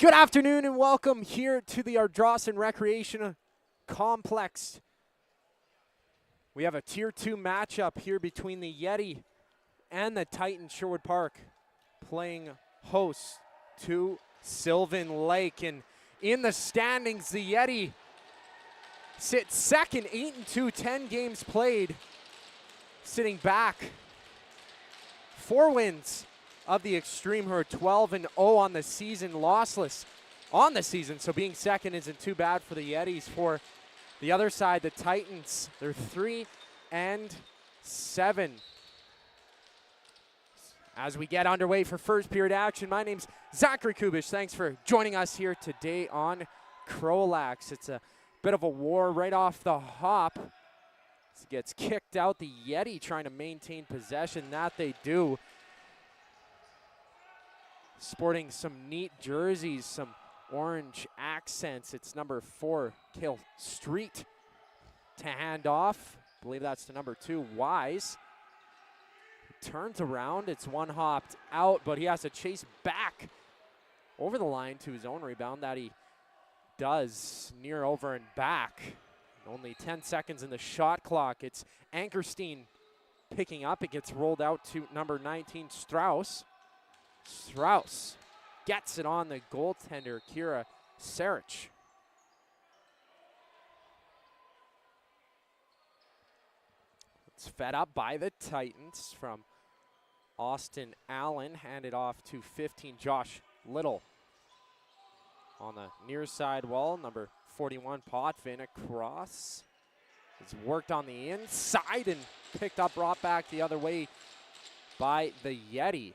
Good afternoon and welcome here to the Ardrossan Recreation Complex. We have a Tier 2 matchup here between the Yetti and the Titans. Sherwood Park playing host to Sylvan Lake. And in the standings, the Yetti sit second, 8-2, 10 games played. Sitting back, 4 wins of the Extreme, who are 12-0 on the season, lossless on the season. So being second isn't too bad for the Yettis. For the other side, the Titans, they're 3-7. As we get underway for first period action, my name's Zachary Kubish. Thanks for joining us here today on CROW LAX. It's a bit of a war right off the hop. It gets kicked out. The Yetti trying to maintain possession. That they do. Sporting some neat jerseys, some orange accents. It's number 4, Kale Street, to hand off. I believe that's to number 2, Wise. He turns around. It's one hopped out, but he has to chase back over the line to his own rebound. That he does, near over and back. Only 10 seconds in the shot clock. It's Ankerstein picking up. It gets rolled out to number 19, Strauss. Strauss gets it on the goaltender, Kira Sarich. It's fed up by the Titans from Austin Allen. Handed off to 15, Josh Little. On the near side wall, number 41, Potvin across. It's worked on the inside and picked up, brought back the other way by the Yetti.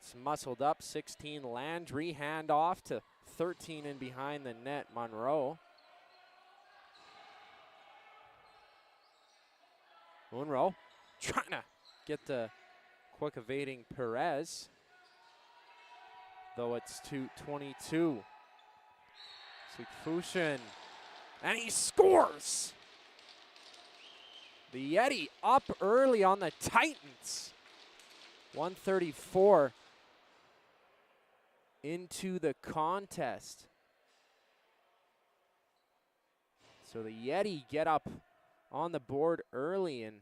It's muscled up, 16, Landry, handoff to 13 in behind the net, Monroe. Monroe trying to get the quick evading Perez, though it's to 22. Sikfushin, and he scores! The Yetti up early on the Titans. 134 into the contest. So the Yetti get up on the board early, and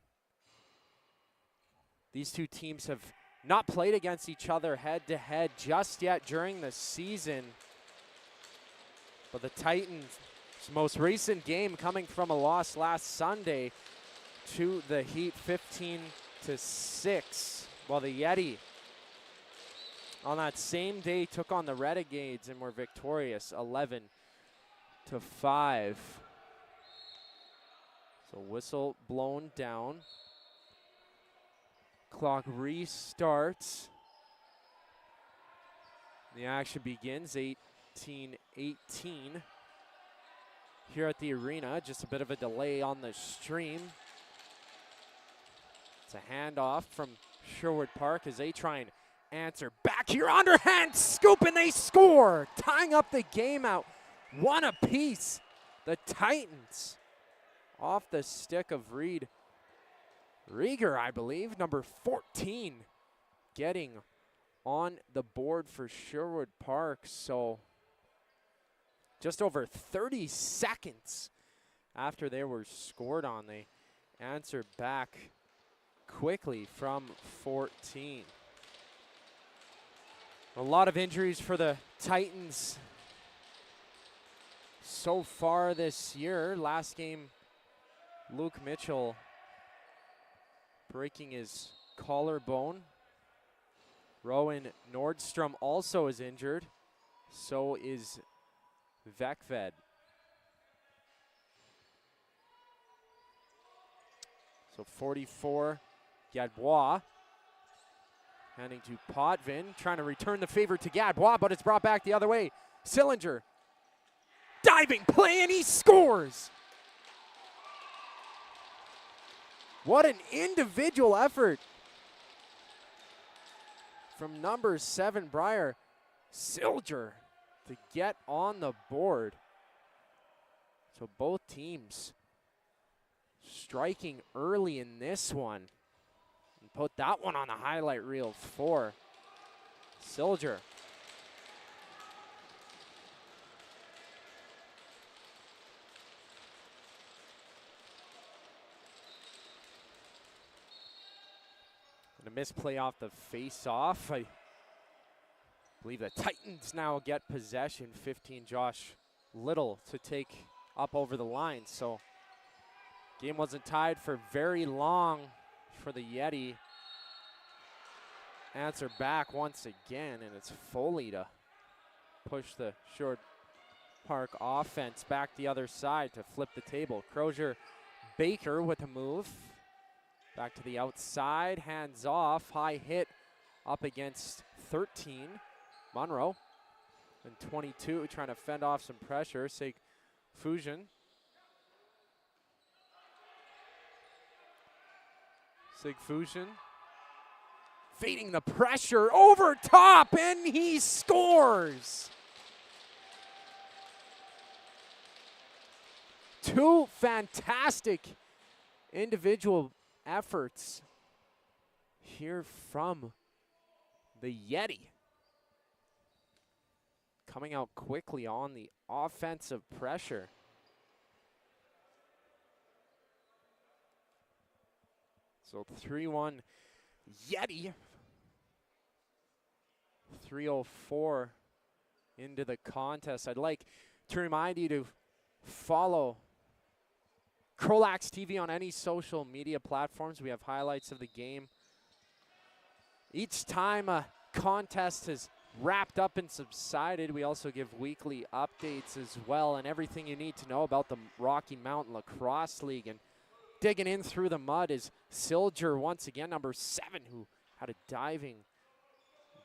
these two teams have not played against each other head-to-head just yet during the season. But the Titans' most recent game coming from a loss last Sunday to the Heat, 15-6. While the Yetti on that same day took on the Renegades and were victorious, 11-5. So whistle blown down. Clock restarts. The action begins, 18-18. Here at the arena, just a bit of a delay on the stream. It's a handoff from Sherwood Park as they try and answer back here. Underhand scoop, and they score, tying up the game out. One apiece. The Titans off the stick of Reed Rieger, I believe, number 14, getting on the board for Sherwood Park. So just over 30 seconds after they were scored on, they answered back quickly from 14. A lot of injuries for the Titans so far this year. Last game, Luke Mitchell breaking his collarbone. Rowan Nordstrom also is injured. So is Vekved. So 44, Gadbois. Handing to Potvin, trying to return the favor to Gadbois, but it's brought back the other way. Sillinger, diving play, and he scores! What an individual effort from number 7, Briar Silger, to get on the board. So both teams striking early in this one. And put that one on the highlight reel for Silger. a misplay off the face-off. I believe the Titans now get possession. 15, Josh Little to take up over the line. So game wasn't tied for very long for the Yetti. Answer back once again, and it's Foley to push the Sherwood Park offense back the other side to flip the table. Crozier Baker with a move. Back to the outside, hands off, high hit up against 13. Monroe and 22 trying to fend off some pressure. Sig Fusion. Sig Fusion feeding the pressure over top, and he scores. Two fantastic individual efforts here from the Yetti. Coming out quickly on the offensive pressure. So 3-1 Yetti. 3:04 into the contest. I'd like to remind you to follow CROW LAX TV on any social media platforms. We have highlights of the game. Each time a contest has wrapped up and subsided, we also give weekly updates as well, and everything you need to know about the Rocky Mountain Lacrosse League. And digging in through the mud is Silger once again, number 7, who had a diving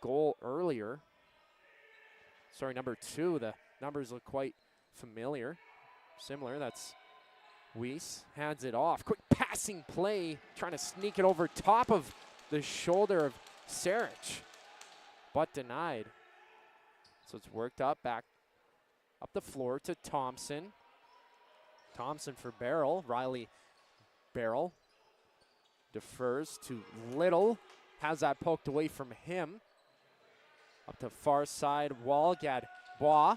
goal earlier. Sorry, number 2. The numbers look quite familiar. Similar, that's Weiss. Hands it off. Quick passing play, trying to sneak it over top of the shoulder of Sarich, but denied. So it's worked up back up the floor to Thompson. Thompson for Barrel. Riley Barrel defers to Little. Has that poked away from him. Up to far side wall. Gadbois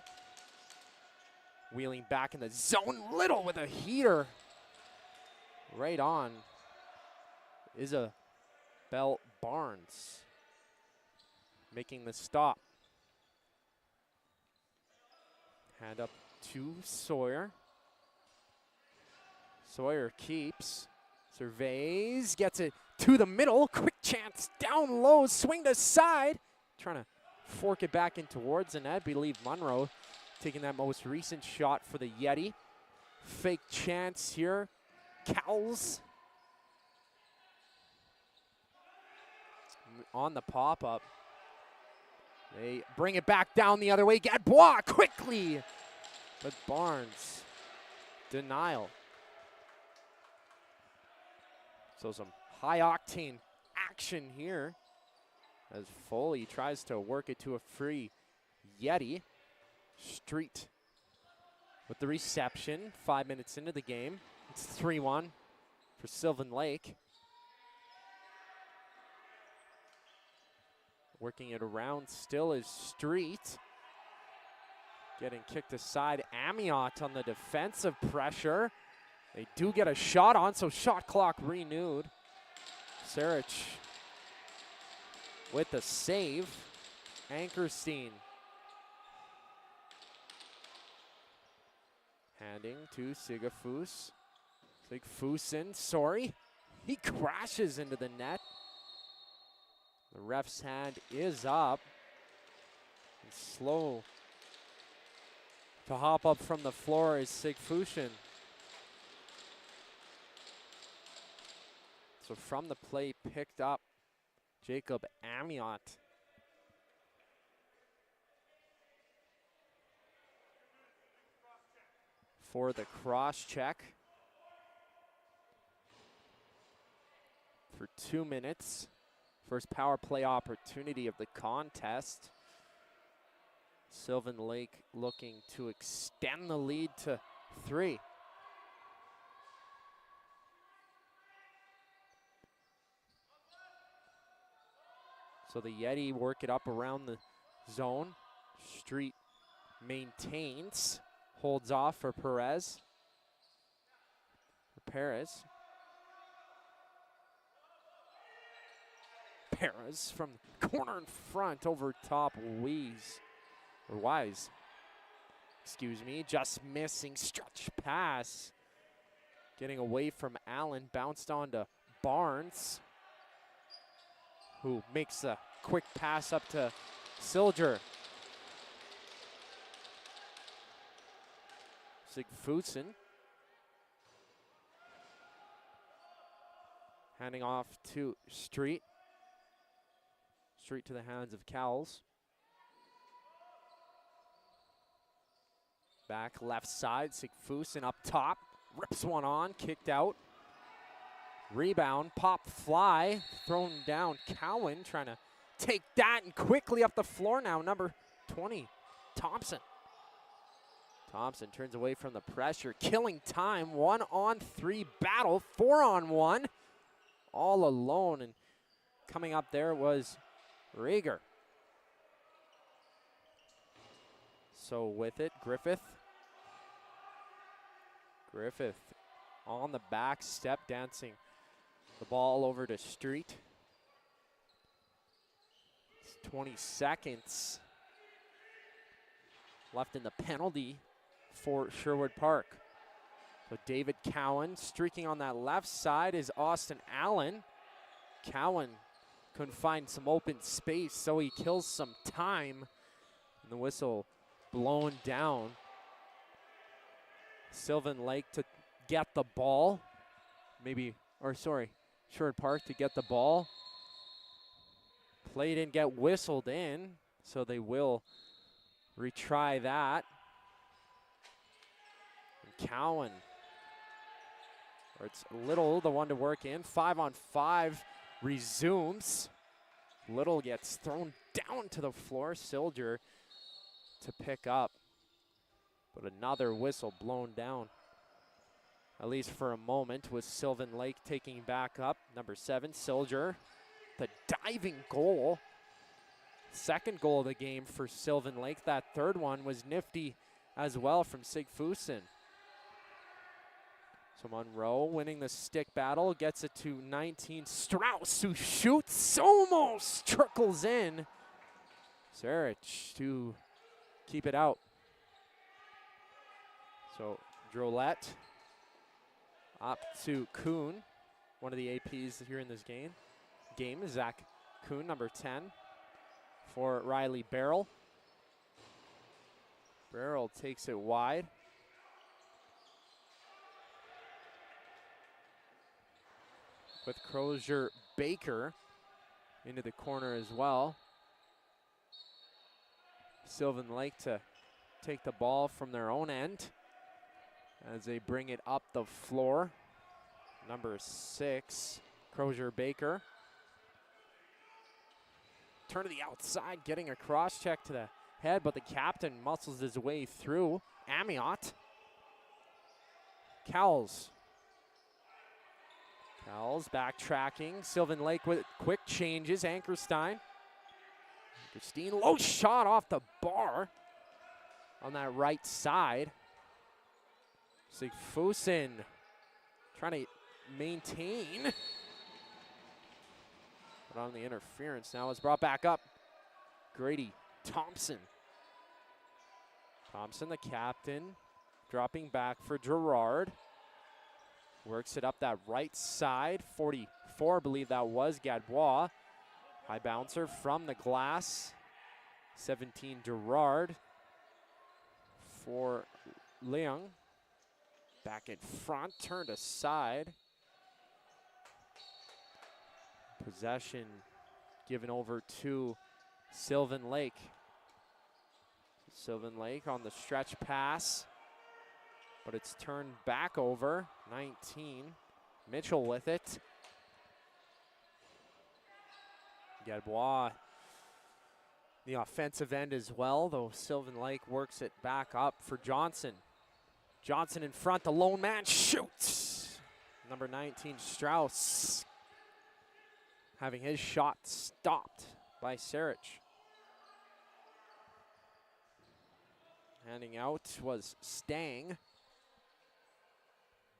wheeling back in the zone. Little with a heater. Right on Isabel Barnes making the stop. Hand up to Sawyer. Sawyer keeps, surveys, gets it to the middle. Quick chance down low, swing to side. Trying to fork it back in towards the net. I believe Monroe taking that most recent shot for the Yetti. Fake chance here. Cowles on the pop-up. They bring it back down the other way. Gadbois quickly, but Barnes, denial. So some high-octane action here as Foley tries to work it to a free Yetti. Street with the reception. 5 minutes into the game. It's 3-1 for Sylvan Lake. Working it around still is Street. Getting kicked aside. Amiot on the defensive pressure. They do get a shot on, so shot clock renewed. Sarich with the save. Ankerstein handing to Sigafus. Sigfusen, sorry. He crashes into the net. The ref's hand is up. And slow to hop up from the floor is Sigfusen. So from the play picked up Jacob Amiot. For the cross check. For 2 minutes. First power play opportunity of the contest. Sylvan Lake looking to extend the lead to 3. So the Yetti work it up around the zone. Street maintains. Holds off for Perez. Perez from the corner in front over top Wise. Excuse me, just missing stretch pass. Getting away from Allen, bounced on to Barnes, who makes a quick pass up to Silger. Sigfusson handing off to Street. Street to the hands of Cowles. Back left side, Sigfusson up top. Rips one on, kicked out. Rebound, pop fly, thrown down. Cowan trying to take that and quickly up the floor now. Number 20, Thompson. Thompson turns away from the pressure, killing time. 1-on-3 battle, 4-on-1. All alone, and coming up there was Rieger. So with it, Griffith on the back step, dancing the ball over to Street. It's 20 seconds left in the penalty for Sherwood Park. So David Cowan streaking on that left side is Austin Allen. Cowan couldn't find some open space, so he kills some time. And the whistle blown down. Sylvan Lake to get the ball. Sherwood Park to get the ball. Play didn't get whistled in, so they will retry that. And Cowan, or it's Little, the one to work in. 5-on-5 resumes. Little gets thrown down to the floor. Silger to pick up. But another whistle blown down, at least for a moment, with Sylvan Lake taking back up. Number 7, Silger, the diving goal. Second goal of the game for Sylvan Lake. That third one was nifty as well from Sigfusson. So Monroe winning the stick battle, gets it to 19. Strauss, who shoots, almost trickles in. Sarich to keep it out. So Drolette up to Kuhn, one of the APs here in this game. Zach Kuhn, number 10, for Riley Barrel. Barrel takes it wide. With Crozier Baker into the corner as well. Sylvan Lake to take the ball from their own end as they bring it up the floor. Number 6, Crozier Baker. Turn to the outside, getting a cross check to the head, but the captain muscles his way through. Amiot. Cowles backtracking. Sylvan Lake with quick changes. Ankerstein. Christine, low shot off the bar on that right side. Sigfusson trying to maintain. But on the interference now, it's brought back up. Grady Thompson. Thompson, the captain, dropping back for Gerard. Works it up that right side. 44, I believe that was Gadbois. High bouncer from the glass. 17, Gerard. For Leung. Back in front, turned aside. Possession given over to Sylvan Lake. Sylvan Lake on the stretch pass, but it's turned back over. 19, Mitchell with it. Gadbois, the offensive end as well, though Sylvan Lake works it back up for Johnson. Johnson in front, the lone man shoots. Number 19, Strauss, having his shot stopped by Sarich. Handing out was Stang.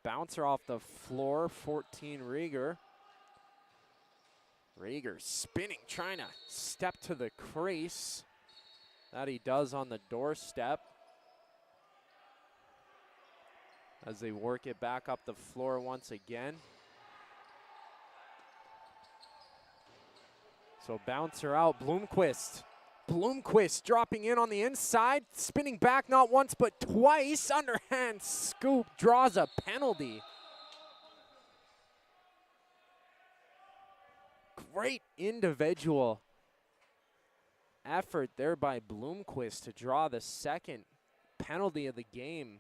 Bouncer off the floor, 14, Rieger. Rager spinning, trying to step to the crease. That he does on the doorstep. As they work it back up the floor once again. So bouncer out, Bloomquist. Bloomquist dropping in on the inside, spinning back not once but twice. Underhand scoop, draws a penalty. Great individual effort there by Bloomquist to draw the second penalty of the game.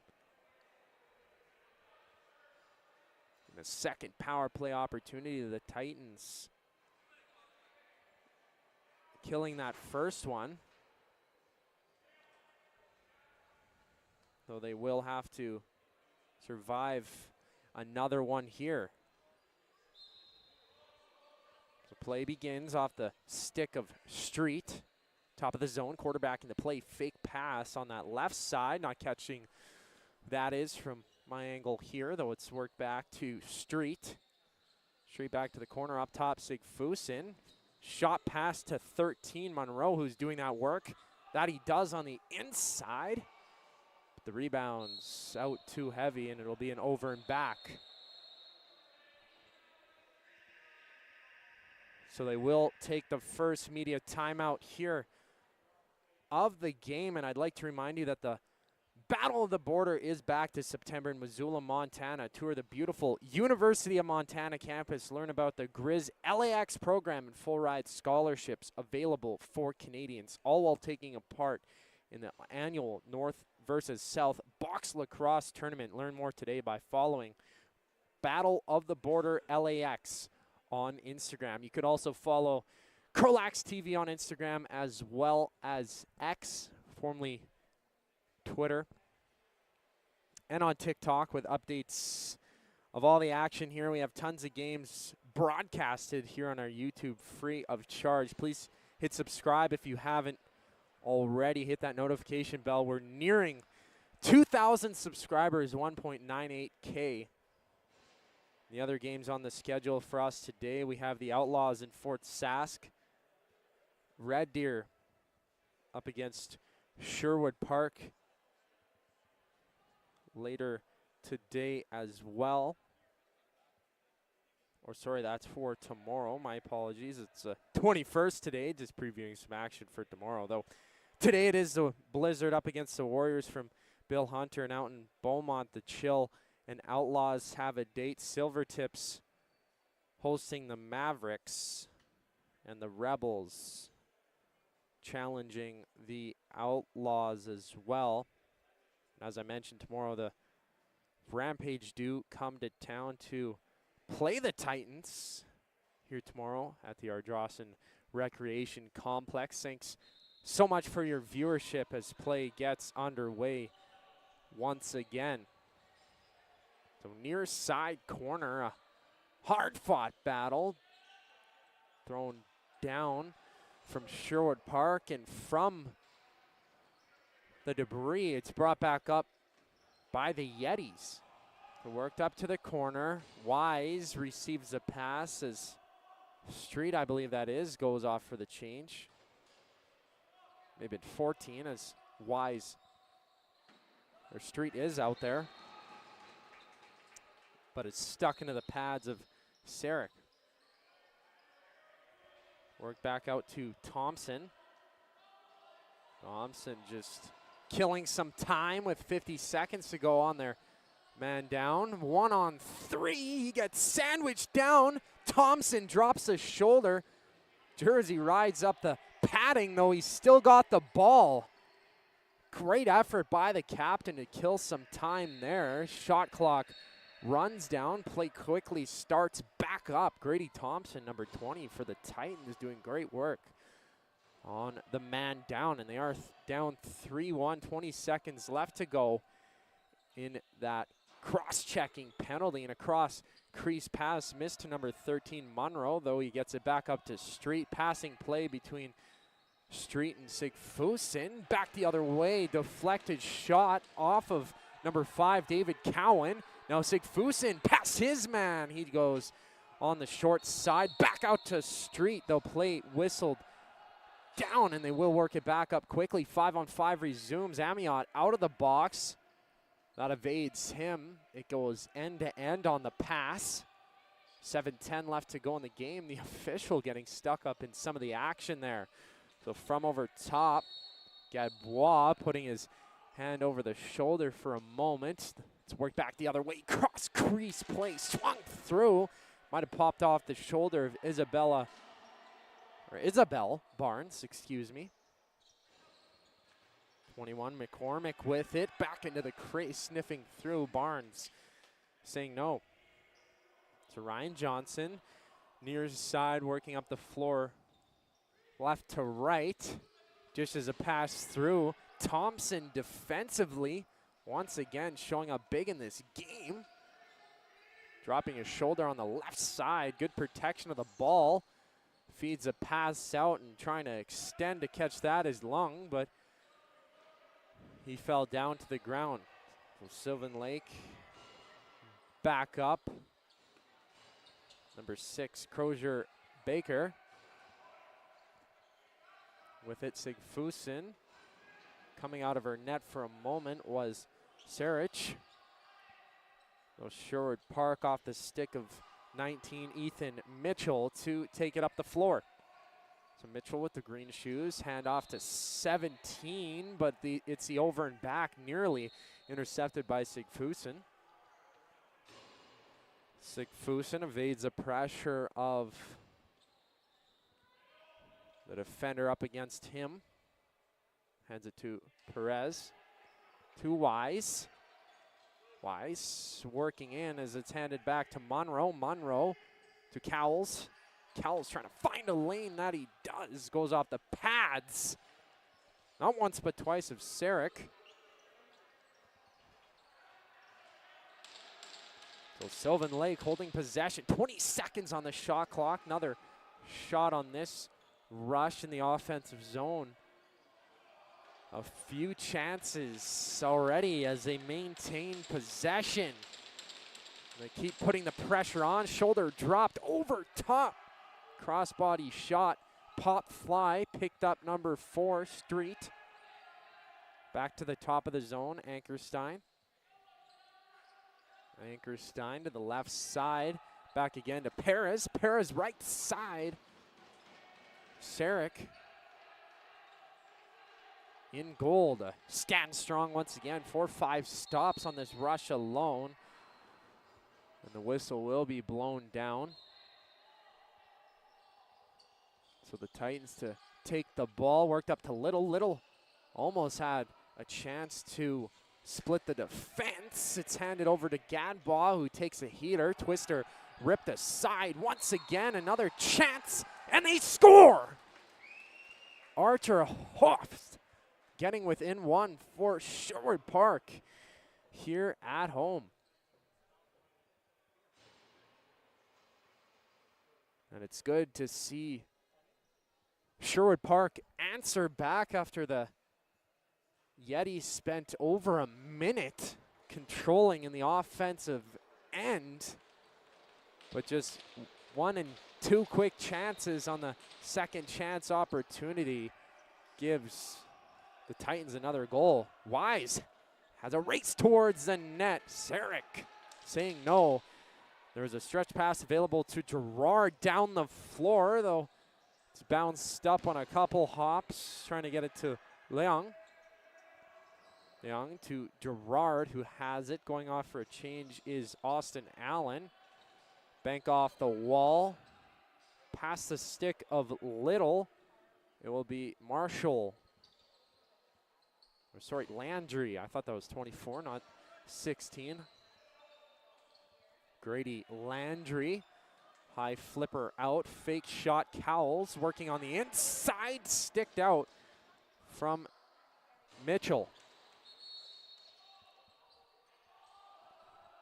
And the second power play opportunity to the Titans. Killing that first one. Though they will have to survive another one here. So play begins off the stick of Street. Top of the zone, quarterback in the play, fake pass on that left side. Not catching that is from my angle here, though it's worked back to Street. Street back to the corner, up top, Sigfusin. Shot pass to 13, Monroe, who's doing that work. That he does on the inside. But the rebound's out too heavy, and it'll be an over and back. So they will take the first media timeout here of the game, and I'd like to remind you that the Battle of the Border is back this September in Missoula, Montana. Tour the beautiful University of Montana campus. Learn about the Grizz LAX program and full ride scholarships available for Canadians, all while taking a part in the annual North versus South Box Lacrosse Tournament. Learn more today by following Battle of the Border LAX on Instagram. You could also follow CROW LAX TV on Instagram as well as X, formerly Twitter, and on TikTok with updates of all the action here. We have tons of games broadcasted here on our YouTube free of charge. Please hit subscribe if you haven't already. Hit that notification bell. We're nearing 2,000 subscribers, 1.98K. The other games on the schedule for us today, we have the Outlaws in Fort Sask. Red Deer up against Sherwood Park later today as well. Or sorry, that's for tomorrow. My apologies. It's 21st today, just previewing some action for tomorrow. Though today it is the Blizzard up against the Warriors from Bill Hunter, and out in Beaumont, the Chill and Outlaws have a date. Silvertips hosting the Mavericks, and the Rebels challenging the Outlaws as well. As I mentioned, tomorrow the Rampage do come to town to play the Titans here tomorrow at the Ardrossan Recreation Complex. Thanks so much for your viewership as play gets underway once again. So near side corner, a hard-fought battle. Thrown down from Sherwood Park, and from the debris, it's brought back up by the Yettis. Worked up to the corner. Wise receives a pass as Street, I believe that is, goes off for the change. Maybe at 14 as Wise, or Street is out there. But it's stuck into the pads of Sarek. Work back out to Thompson. Thompson just killing some time with 50 seconds to go on there. Man down, 1-on-3, he gets sandwiched down. Thompson drops the shoulder. Jersey rides up the padding, though he's still got the ball. Great effort by the captain to kill some time there. Shot clock runs down, play quickly starts back up. Grady Thompson, number 20 for the Titans, doing great work on the man down, and they are down 3-1, 20 seconds left to go in that cross-checking penalty, and a cross-crease pass missed to number 13, Monroe, though he gets it back up to Street. Passing play between Street and Sigfusin. Back the other way, deflected shot off of number 5, David Cowan. Now Sigfusin past his man. He goes on the short side. Back out to Street. They'll play whistled down, and they will work it back up quickly. 5-on-5 resumes. Amiot out of the box. That evades him. It goes end-to-end on the pass. 7:10 left to go in the game. The official getting stuck up in some of the action there. So from over top, Gadbois putting his hand over the shoulder for a moment. Let's work back the other way. Cross crease play, swung through. Might have popped off the shoulder of Isabel Barnes, excuse me. 21, McCormick with it. Back into the crease, sniffing through. Barnes saying no. To Ryan Johnson, near his side, working up the floor, left to right. Just as a pass through. Thompson defensively, once again showing up big in this game. Dropping his shoulder on the left side. Good protection of the ball. Feeds a pass out and trying to extend to catch that is Lung, but he fell down to the ground. So Sylvan Lake back up. Number 6, Crozier Baker. With it, Sigfusen. Coming out of her net for a moment was Sarich. So Sherwood Park off the stick of 19, Ethan Mitchell, to take it up the floor. So Mitchell with the green shoes, hand off to 17, but it's the over and back, nearly intercepted by Sigfusen. Sigfusen evades the pressure of the defender up against him. Hands it to Perez. To Wise. Wise working in as it's handed back to Monroe. Monroe to Cowles. Cowles trying to find a lane. That he does. Goes off the pads. Not once but twice of Sarek. So Sylvan Lake holding possession. 20 seconds on the shot clock. Another shot on this rush in the offensive zone. A few chances already as they maintain possession. They keep putting the pressure on. Shoulder dropped over top. Crossbody shot. Pop fly. Picked up number 4, Street. Back to the top of the zone. Ankerstein. Ankerstein to the left side. Back again to Perez. Perez right side. Sarek. In goal, stand strong once again. 4-5 stops on this rush alone. And the whistle will be blown down. So the Titans to take the ball, worked up to Little. Little almost had a chance to split the defense. It's handed over to Gadbois, who takes a heater. Twister ripped aside once again. Another chance, and they score! Archer Hoffs getting within one for Sherwood Park here at home. And it's good to see Sherwood Park answer back after the Yetti spent over a minute controlling in the offensive end. But just 1 and 2 quick chances on the second chance opportunity gives the Titans another goal. Wise has a race towards the net. Sarek saying no. There was a stretch pass available to Gerard down the floor, though it's bounced up on a couple hops, trying to get it to Leung. Leung to Gerard, who has it. Going off for a change is Austin Allen. Bank off the wall. Past the stick of Little. It will be Marshall. Or sorry, Landry. I thought that was 24, not 16. Grady Landry. High flipper out. Fake shot. Cowles working on the inside. Sticked out from Mitchell.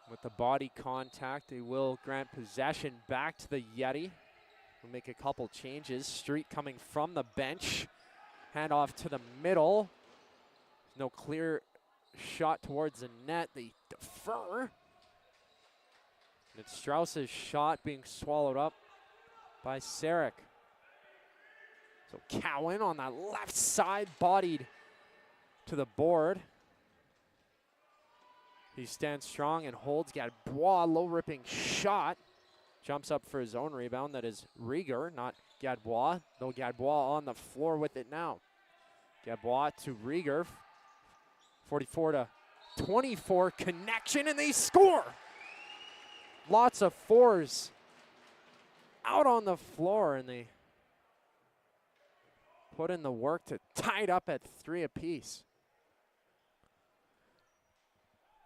With the body contact, they will grant possession back to the Yetti. We'll make a couple changes. Street coming from the bench. Hand off to the middle. No clear shot towards the net. They defer. And it's Strauss's shot being swallowed up by Sarek. So Cowan on that left side, bodied to the board. He stands strong and holds. Gadbois, low ripping shot. Jumps up for his own rebound. That is Rieger, not Gadbois. No, Gadbois on the floor with it now. Gadbois to Rieger. 44-24 connection, and they score. Lots of fours out on the floor, and they put in the work to tie it up at 3 apiece.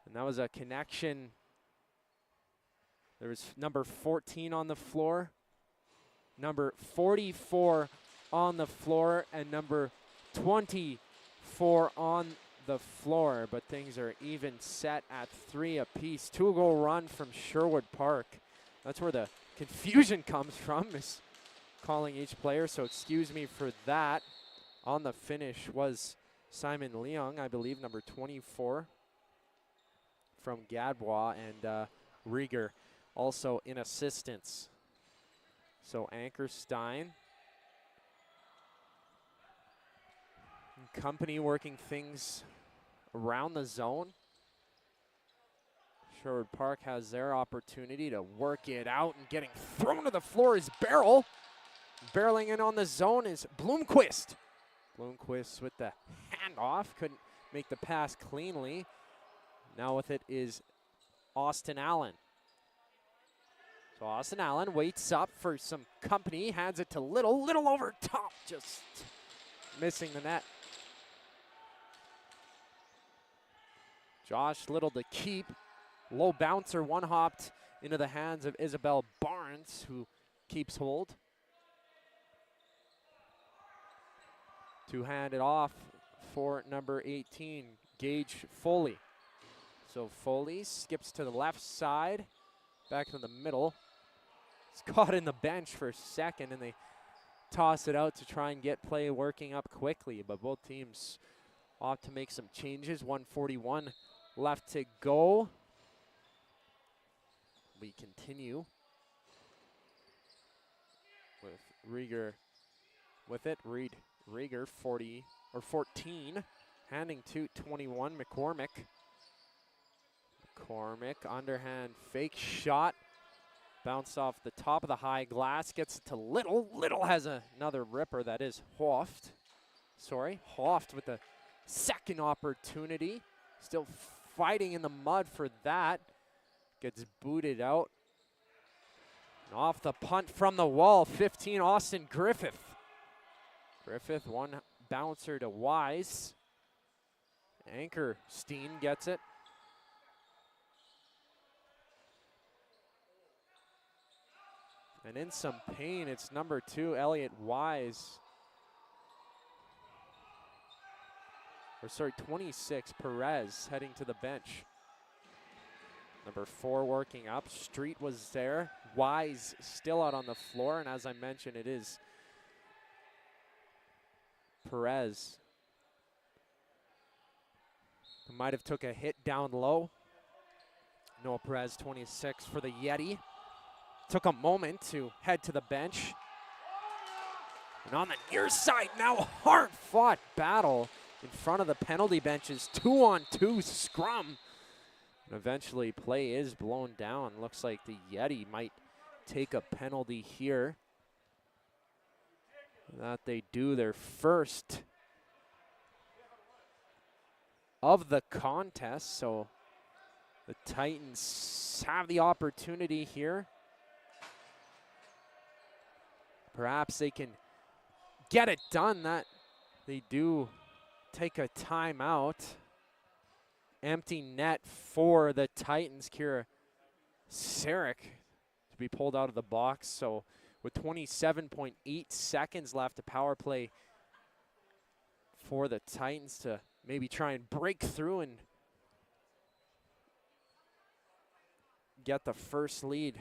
And that was a connection. There was number 14 on the floor, number 44 on the floor, and number 24 on the floor. But things are even set at 3 apiece. 2-goal run from Sherwood Park. That's where the confusion comes from, is calling each player, so excuse me for that. On the finish was Simon Leung, I believe, number 24 from Gadbois, and Rieger also in assistance. So Ankerstein and company working things around the zone. Sherwood Park has their opportunity to work it out, and getting thrown to the floor is Barrel. Barreling in on the zone is Bloomquist. Bloomquist with the handoff, couldn't make the pass cleanly. Now with it is Austin Allen. So Austin Allen waits up for some company, hands it to Little. Little over top, just missing the net. Josh Little to keep. Low bouncer, one-hopped into the hands of Isabel Barnes, who keeps hold. To hand it off for number 18, Gage Foley. So Foley skips to the left side, back to the middle. It's caught in the bench for a second, and they toss it out to try and get play working up quickly. But both teams ought to make some changes. 1:41 left to go. We continue with Rieger with it. Rieger 14, handing to 21, McCormick. McCormick, underhand fake shot. Bounced off the top of the high glass, gets it to Little. Little has another ripper, that is Hoft. Hoft with the second opportunity. Still fighting in the mud for that. Gets booted out. And off the punt from the wall, 15, Austin Griffith. Griffith, one bouncer to Wise. Ankerstein gets it. And in some pain, it's number 2, Elliot Wise. 26, Perez, heading to the bench. Number 4 working up. Street was there. Wise still out on the floor, and as I mentioned, it is Perez. Who might have took a hit down low. Noah Perez, 26 for the Yetti. Took a moment to head to the bench. And on the near side now, hard-fought battle in front of the penalty benches. 2-on-2 scrum. And eventually play is blown down. Looks like the Yetti might take a penalty here. That they do, their first of the contest. So the Titans have the opportunity here. Perhaps they can get it done. That they do take a timeout. Empty net for the Titans. Kira Sarek to be pulled out of the box. So with 27.8 seconds left, a power play for the Titans to maybe try and break through and get the first lead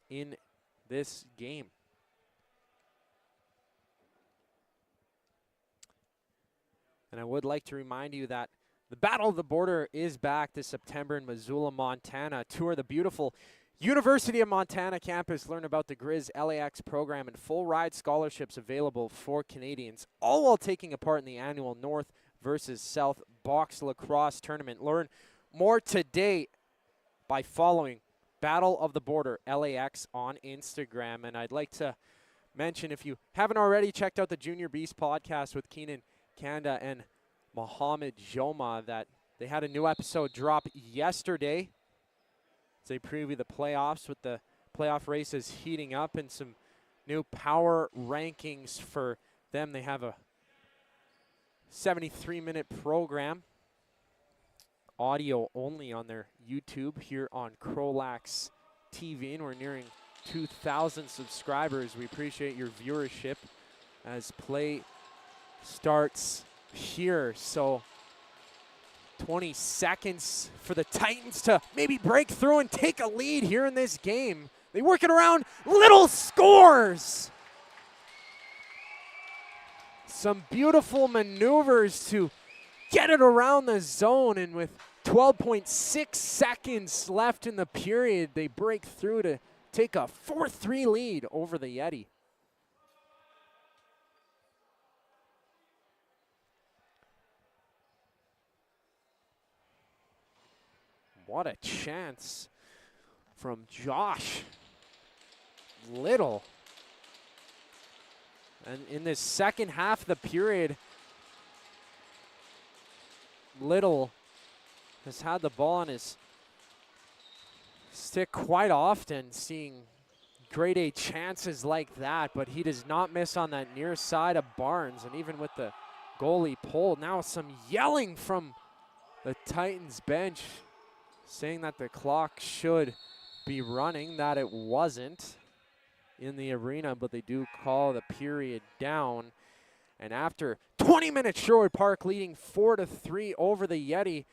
in this game. And I would like to remind you that the Battle of the Border is back this September in Missoula, Montana. Tour the beautiful University of Montana campus, learn about the Grizz LAX program and full ride scholarships available for Canadians, all while taking a part in the annual North versus South Box Lacrosse Tournament. Learn more today by following Battle of the Border LAX on Instagram. And I'd like to mention, if you haven't already checked out the Junior Beast podcast with Keenan Kanda and Mohamed Joma, that they had a new episode drop yesterday. They preview the playoffs with the playoff races heating up and some new power rankings for them. They have a 73-minute program, audio only on their YouTube here on CROW LAX TV, and we're nearing 2,000 subscribers. We appreciate your viewership as play starts here. So 20 seconds for the Titans to maybe break through and take a lead here in this game. They work it around. Little scores. Some beautiful maneuvers to get it around the zone, and with 12.6 seconds left in the period, they break through to take a 4-3 lead over the Yetti. What a chance from Josh Little. And in this second half of the period, Little has had the ball on his stick quite often, seeing grade A chances like that, but he does not miss on that near side of Barnes. And even with the goalie pulled, now some yelling from the Titans bench, saying that the clock should be running, that it wasn't in the arena, but they do call the period down. And after 20 minutes, Sherwood Park leading 4-3 over the Yetti.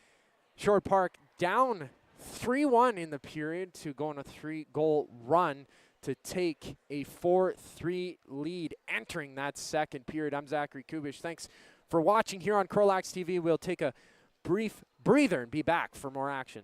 Sherwood Park down 3-1 in the period to go on a 3-goal run to take a 4-3 lead entering that second period. I'm Zachary Kubish. Thanks for watching here on CROW LAX TV. We'll take a brief breather and be back for more action.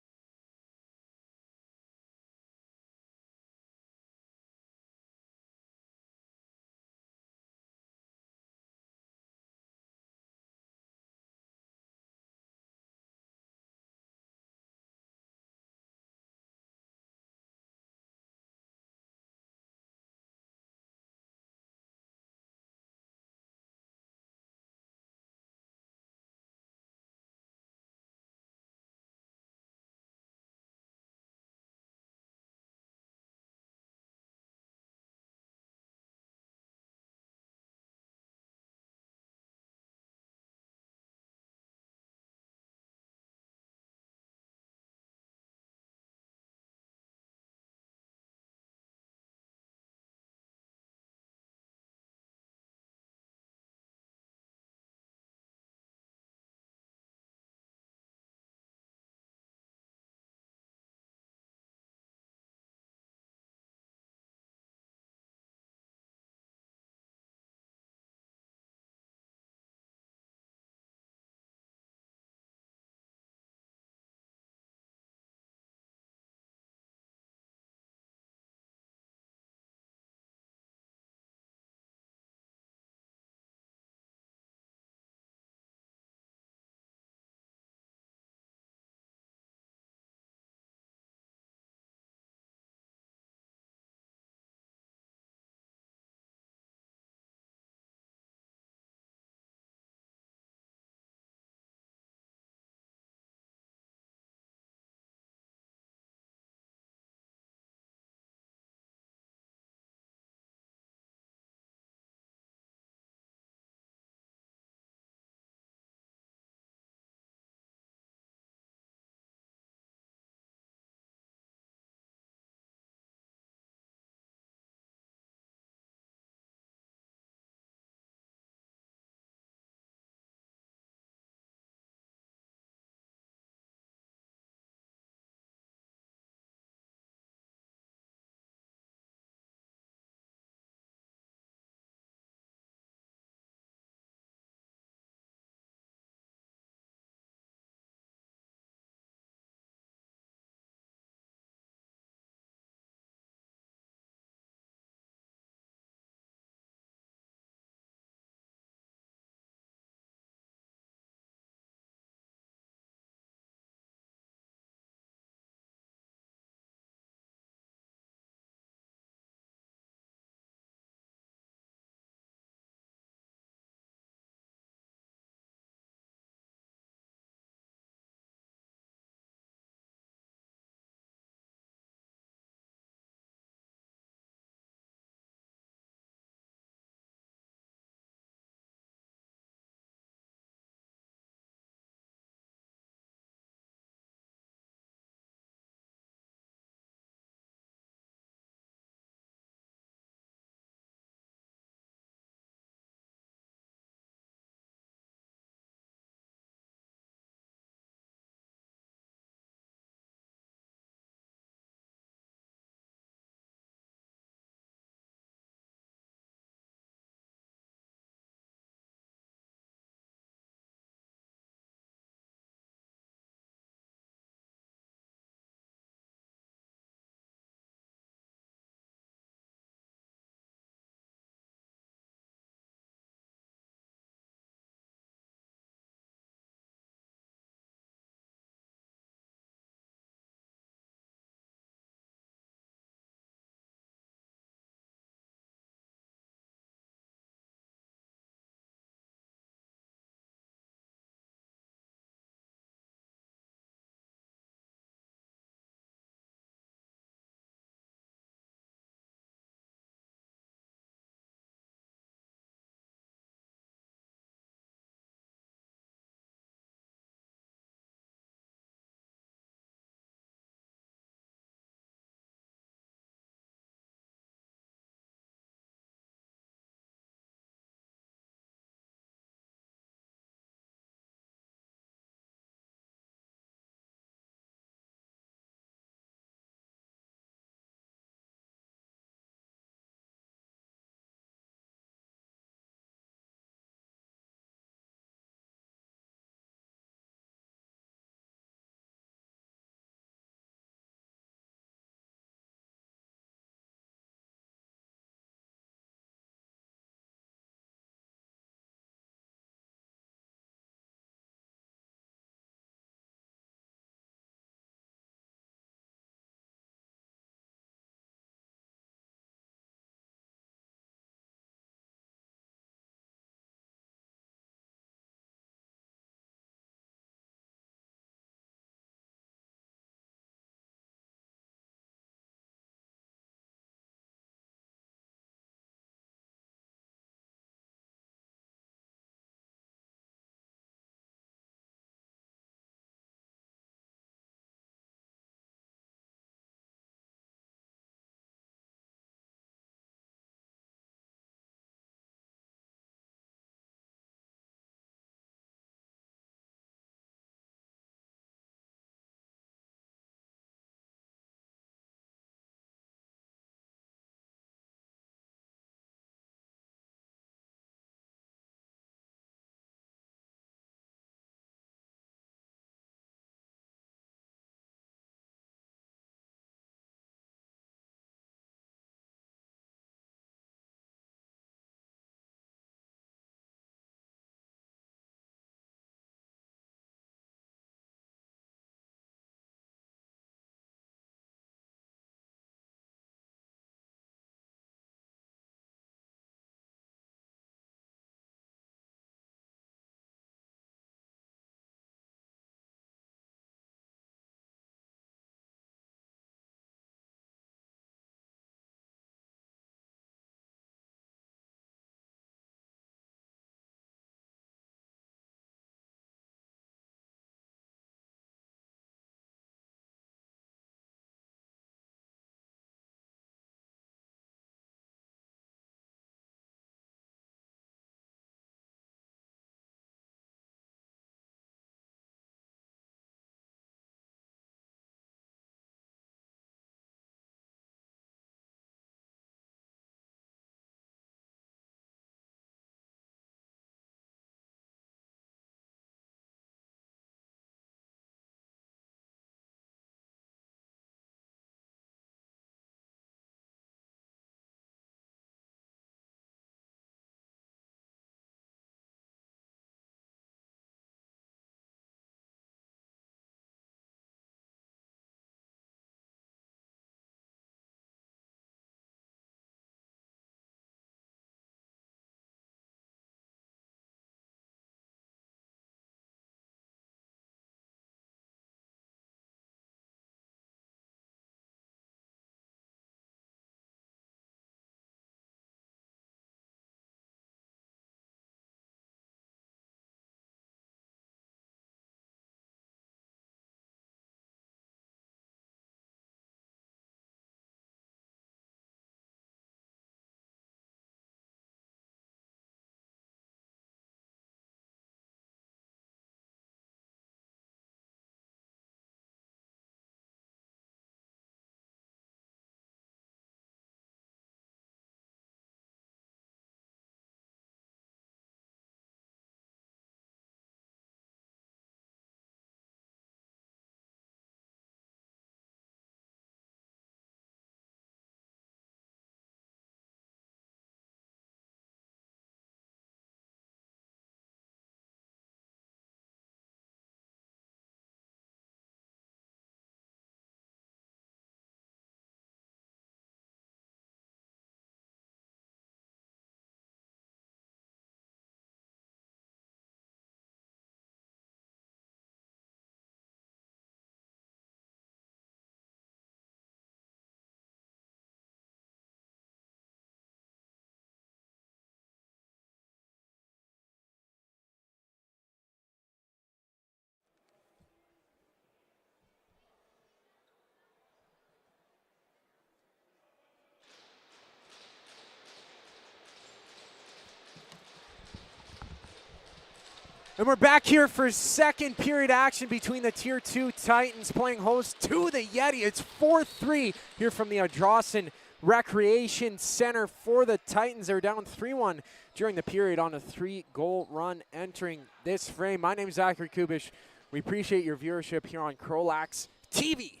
And we're back here for second period action between the Tier 2 Titans playing host to the Yetti. It's 4-3 here from the Ardrossan Recreation Center for the Titans. They're down 3-1 during the period on a 3-goal run entering this frame. My name is Zachary Kubish. We appreciate your viewership here on CROW LAX TV.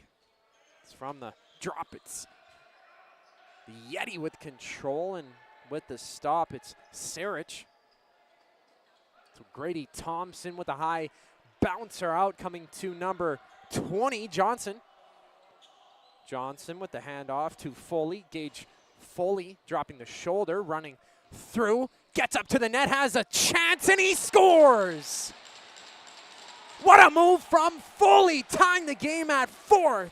It's from the drop. It's the Yetti with control, and with the stop, it's Sarich. So Grady Thompson with a high bouncer out, coming to number 20, Johnson. Johnson with the handoff to Foley. Gage Foley dropping the shoulder, running through, gets up to the net, has a chance, and he scores! What a move from Foley, tying the game at 4.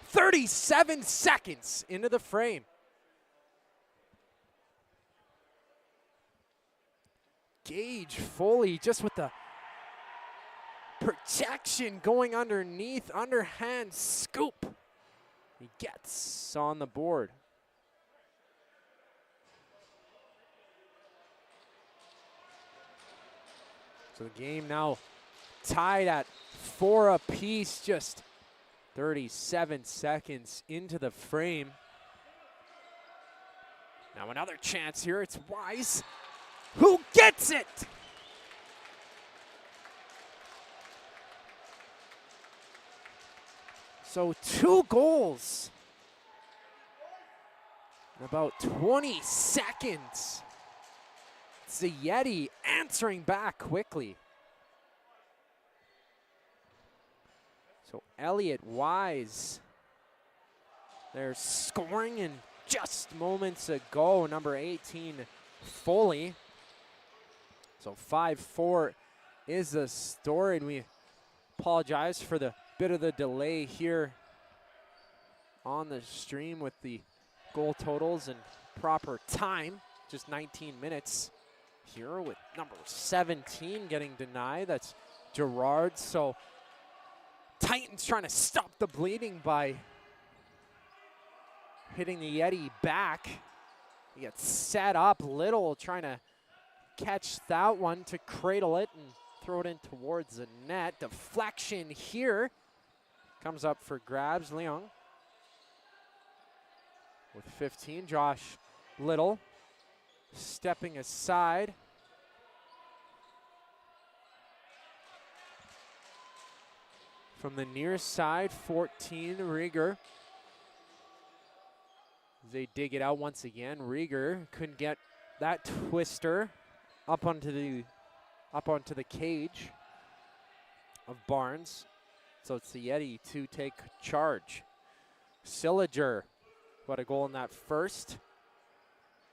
37 seconds into the frame. Gage Foley just with the protection going underneath, underhand scoop. He gets on the board. So the game now tied at 4 apiece, just 37 seconds into the frame. Now another chance here, it's Wise. Who gets it? So 2 goals in about 20 seconds. It's the Yetti answering back quickly. So Elliot Wise, they're scoring in just moments ago. Number 18, Foley. So 5-4 is the story, and we apologize for the bit of the delay here on the stream with the goal totals and proper time. Just 19 minutes here with number 17 getting denied. That's Gerard. So Titans trying to stop the bleeding by hitting the Yetti back. He gets set up, Little trying to catch that one to cradle it and throw it in towards the net. Deflection here. Comes up for grabs. Leung with 15. Josh Little stepping aside. From the near side, 14, Rieger. They dig it out once again. Rieger couldn't get that twister up onto the cage of Barnes. So it's the Yetti to take charge. Silliger got a goal in that first.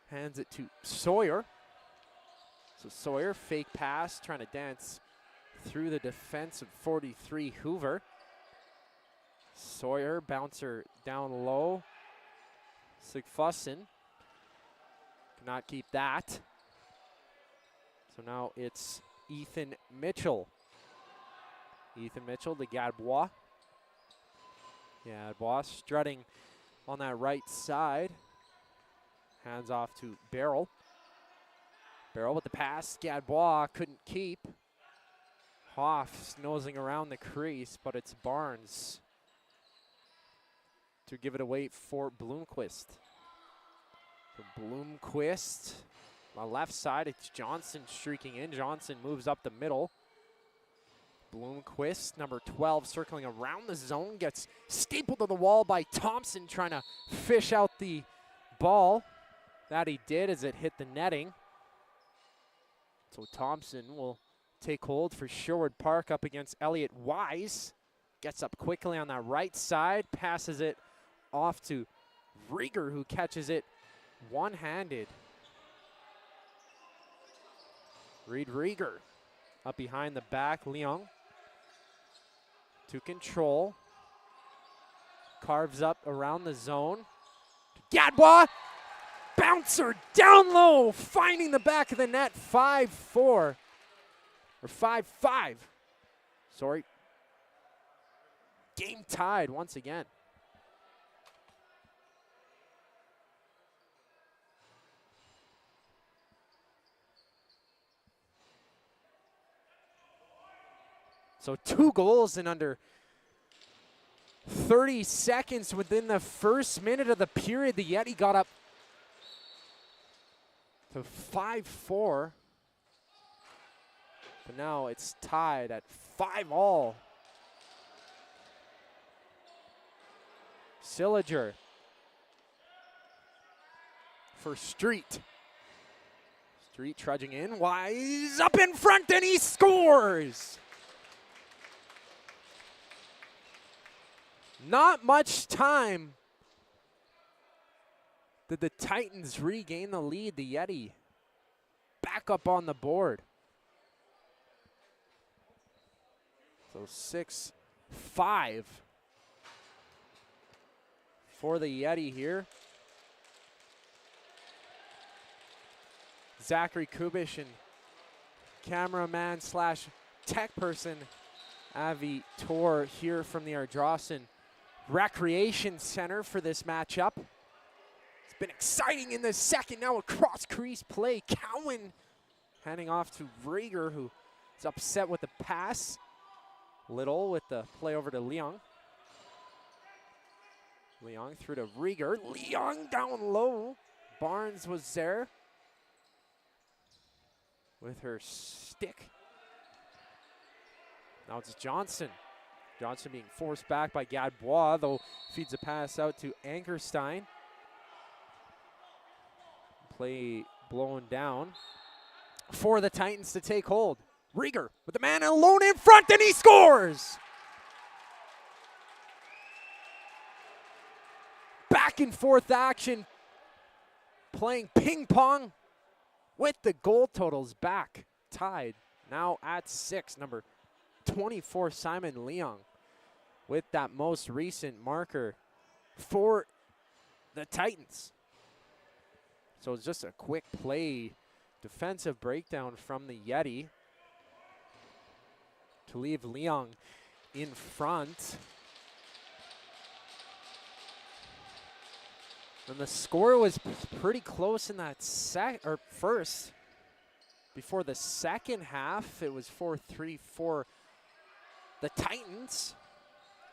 Hands it to Sawyer. So Sawyer, fake pass, trying to dance through the defense of 43, Hoover. Sawyer, bouncer down low. Sigfusson cannot keep that. So now it's Ethan Mitchell. Ethan Mitchell to Gadbois. Gadbois strutting on that right side. Hands off to Barrel. Barrel with the pass. Gadbois couldn't keep. Hoff nosing around the crease, but it's Barnes to give it away for Bloomquist. So Bloomquist on the left side, it's Johnson streaking in. Johnson moves up the middle. Bloomquist, number 12, circling around the zone, gets stapled to the wall by Thompson, trying to fish out the ball. That he did as it hit the netting. So Thompson will take hold for Sherwood Park up against Elliot Wise. Gets up quickly on that right side, passes it off to Rieger, who catches it one-handed. Reed Rieger up behind the back. Leung to control. Carves up around the zone. Gadbois! Bouncer down low, finding the back of the net. 5-4. Or 5-5. Sorry. Game tied once again. So 2 goals in under 30 seconds within the first minute of the period. The Yetti got up to 5-4. But now it's tied at 5-all. Sillinger for Street. Street trudging in, Wise up in front, and he scores! Not much time did the Titans regain the lead. The Yetti back up on the board. So 6-5 for the Yetti here. Zachary Kubish and cameraman slash tech person Avi Tor here from the Ardrossan Recreation Center for this matchup. It's been exciting in the second. Now a cross crease play. Cowan handing off to Rieger, who is upset with the pass. Little with the play over to Leong. Leong through to Rieger. Leong down low. Barnes was there with her stick. Now it's Johnson. Johnson being forced back by Gadbois, though feeds a pass out to Ankerstein. Play blown down for the Titans to take hold. Rieger with the man alone in front, and he scores! Back and forth action, playing ping pong with the goal totals back, tied, now at 6. Number 24, Simon Leong, with that most recent marker for the Titans. So it's just a quick play, defensive breakdown from the Yetti to leave Leong in front. And the score was pretty close in that first. Before the second half, it was 4-3 for the Titans.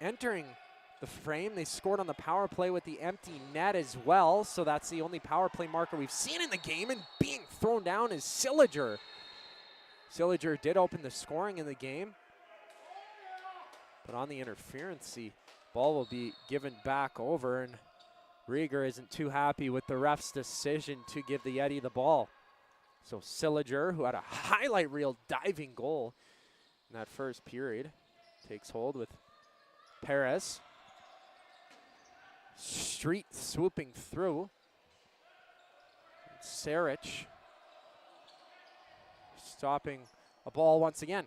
Entering the frame, they scored on the power play with the empty net as well. So that's the only power play marker we've seen in the game. And being thrown down is Sillinger. Sillinger did open the scoring in the game. But on the interference, the ball will be given back over. And Rieger isn't too happy with the ref's decision to give the Yetti the ball. So Sillinger, who had a highlight reel diving goal in that first period, takes hold with Perez. Street swooping through. Sarich stopping a ball once again.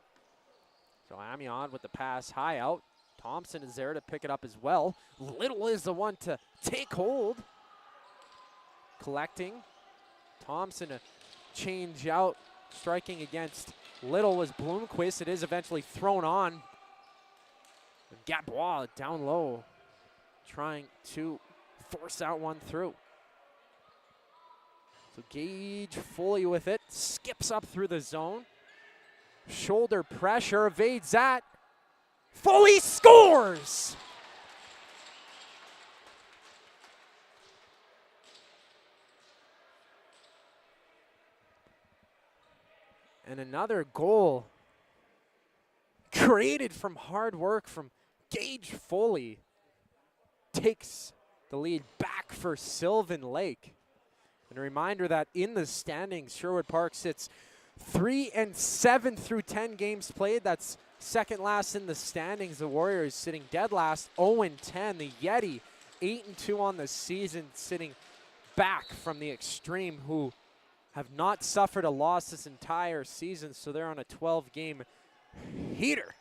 So Amion with the pass high out. Thompson is there to pick it up as well. Little is the one to take hold. Collecting. Thompson a change out. Striking against Little was Bloomquist. It is eventually thrown on. And Gadbois down low, trying to force out one through. So Gage fully with it. Skips up through the zone. Shoulder pressure, evades that. Foley scores! And another goal created from hard work from Gage Foley takes the lead back for Sylvan Lake. And a reminder that in the standings, Sherwood Park sits 3-7 through 10 games played. That's second last in the standings. The Warriors sitting dead last, 0-10. The Yetti, 8-2 on the season, sitting back from the Extreme, who have not suffered a loss this entire season, so they're on a 12-game heater.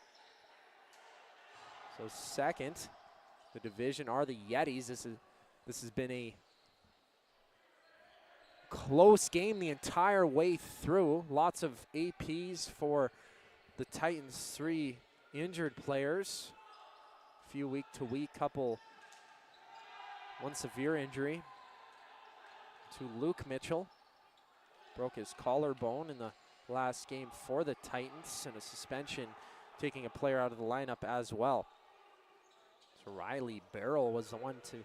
So second, the division are the Yettis. This has been a close game the entire way through. Lots of APs for the Titans, 3 injured players. A few week-to-week, one severe injury to Luke Mitchell. Broke his collarbone in the last game for the Titans, and a suspension taking a player out of the lineup as well. So Riley Barrel was the one to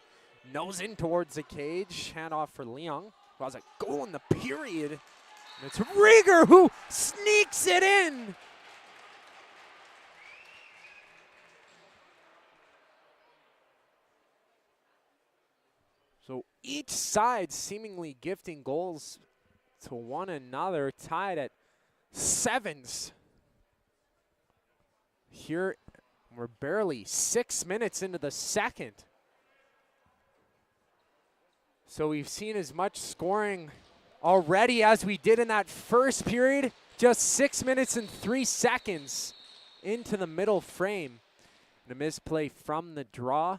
nose in towards the cage. Handoff for Leung. Well, was a goal in the period. And it's Rieger who sneaks it in. So each side seemingly gifting goals to one another, tied at 7s. Here, we're barely 6 minutes into the second. So we've seen as much scoring already as we did in that first period, just 6 minutes and 3 seconds into the middle frame. And a misplay from the draw.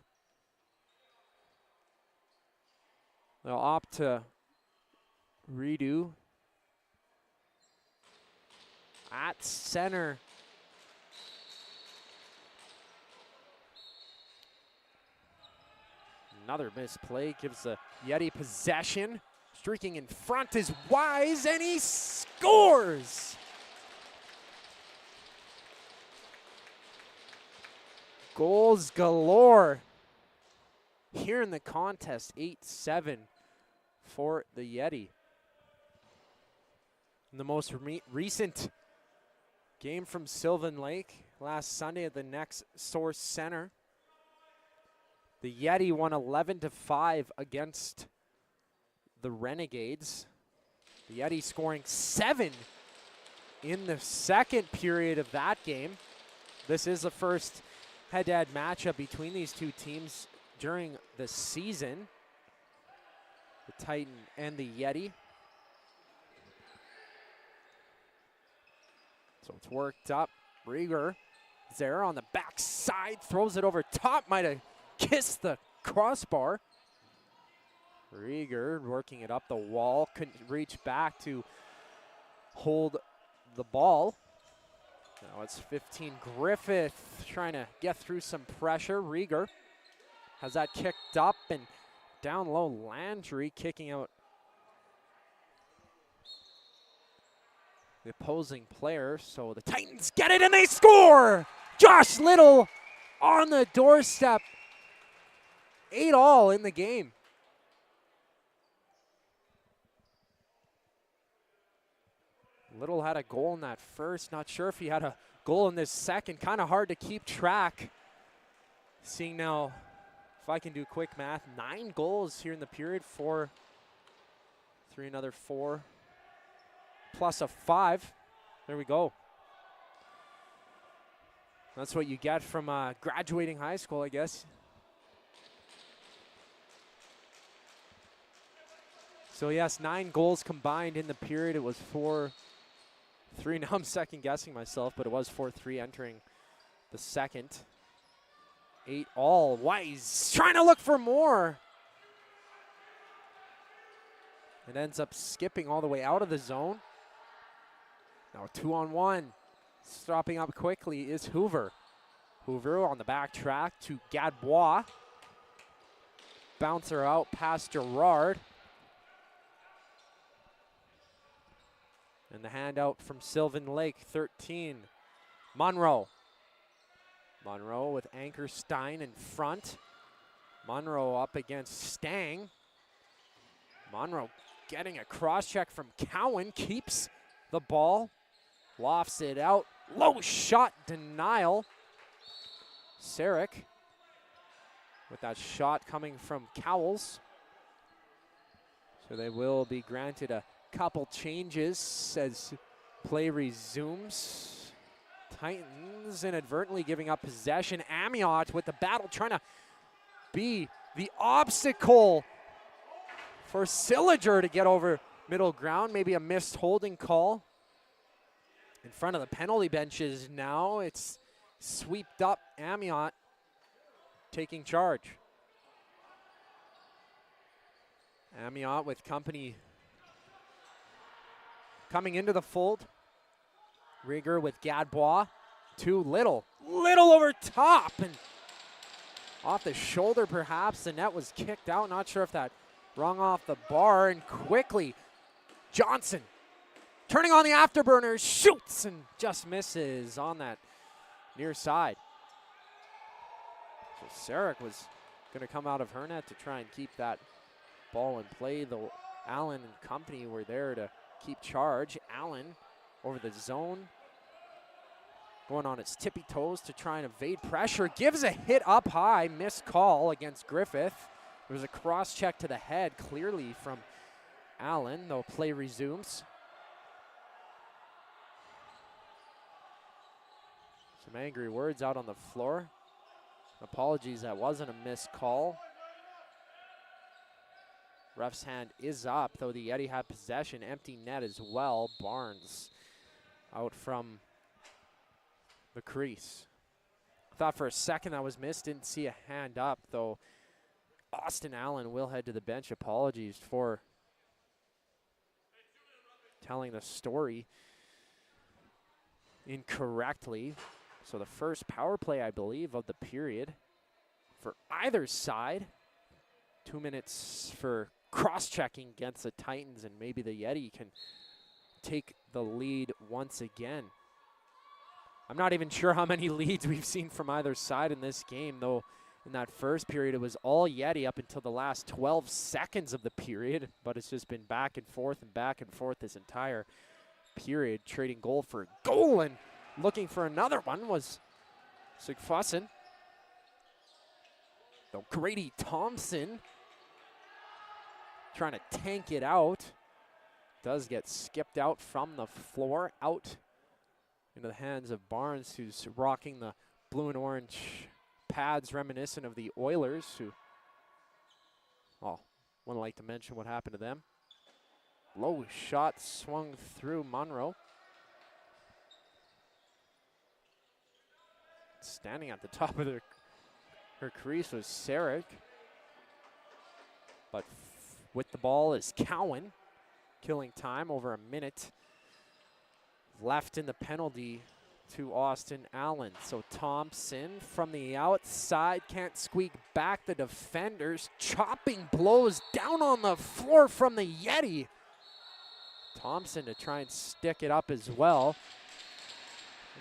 They'll opt to redo. At center. Another misplay gives the Yetti possession. Streaking in front is Wise, and he scores! Goals galore here in the contest, 8-7 for the Yetti. In the most recent game from Sylvan Lake last Sunday at the Next Source Center, the Yetti won 11-5 against the Renegades. The Yetti scoring 7 in the second period of that game. This is the first head-to-head matchup between these two teams during the season. The Titan and the Yetti. So it's worked up. Rieger is there on the backside, throws it over top, might have kissed the crossbar. Rieger working it up the wall, couldn't reach back to hold the ball. Now it's 15 Griffith trying to get through some pressure. Rieger has that kicked up and down low. Landry kicking out the opposing player. So the Titans get it and they score! Josh Little on the doorstep. 8-all in the game. Little had a goal in that first. Not sure if he had a goal in this second. Kind of hard to keep track. Seeing now, if I can do quick math, 9 goals here in the period. 4, 3, another 4, plus a 5. There we go. That's what you get from graduating high school, I guess. So yes, 9 goals combined in the period. It was 4-3. Now I'm second guessing myself, but it was 4-3 entering the second. 8-all. Wise trying to look for more. It ends up skipping all the way out of the zone. Now 2-on-1. Stopping up quickly is Hoover. Hoover on the back track to Gadbois. Bouncer out past Gerard. And the handout from Sylvan Lake, 13. Monroe. Monroe with Ankerstein in front. Monroe up against Stang. Monroe getting a cross check from Cowan, keeps the ball, lofts it out. Low shot denial. Sarek with that shot coming from Cowles. So they will be granted a couple changes as play resumes. Titans inadvertently giving up possession. Amiot with the battle, trying to be the obstacle for Silliger to get over middle ground. Maybe a missed holding call. In front of the penalty benches now. It's sweeped up. Amiot taking charge. Amiot with company coming into the fold. Rieger with Gadbois to Little. Little over top and off the shoulder perhaps. The net was kicked out. Not sure if that rung off the bar. And quickly, Johnson turning on the afterburner, shoots and just misses on that near side. So Sarek was going to come out of her net to try and keep that ball in play, though Allen and company were there to keep charge. Allen over the zone, going on its tippy toes to try and evade pressure. Gives a hit up high, missed call against Griffith. There was a cross check to the head, clearly from Allen, though play resumes. Some angry words out on the floor. Apologies, that wasn't a missed call. Ref's hand is up, though the Yetti had possession. Empty net as well. Barnes out from the crease. Thought for a second that was missed. Didn't see a hand up, though. Austin Allen will head to the bench. Apologies for telling the story incorrectly. So the first power play, I believe, of the period for either side. 2 minutes for cross-checking against the Titans, and maybe the Yetti can take the lead once again. I'm not even sure how many leads we've seen from either side in this game, though in that first period it was all Yetti up until the last 12 seconds of the period, but it's just been back and forth this entire period, trading goal for goal, and looking for another one was Sigfussen. Though Grady Thompson trying to tank it out. Does get skipped out from the floor, out into the hands of Barnes, who's rocking the blue and orange pads reminiscent of the Oilers, who, oh, wouldn't like to mention what happened to them. Low shot swung through Monroe. Standing at the top of her crease was Sarek. But with the ball is Cowan, killing time. Over a minute left in the penalty to Austin Allen. So Thompson from the outside can't squeak back the defenders. Chopping blows down on the floor from the Yetti. Thompson to try and stick it up as well.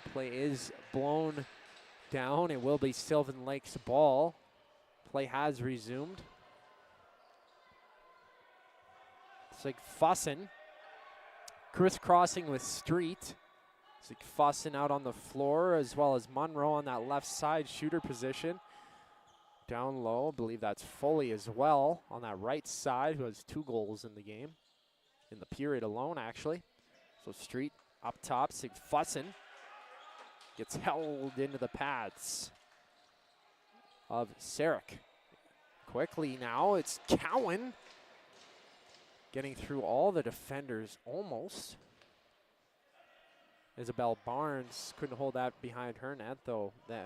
The play is blown down. It will be Sylvan Lake's ball. Play has resumed. Sigfussen crisscrossing with Street. Sigfussen out on the floor, as well as Monroe on that left side shooter position. Down low, I believe that's Foley as well on that right side, who has 2 goals in the game, in the period alone actually. So Street up top, Sigfussen gets held into the pads of Sarek. Quickly now, it's Cowan getting through all the defenders almost. Isabel Barnes couldn't hold that behind her net, though. The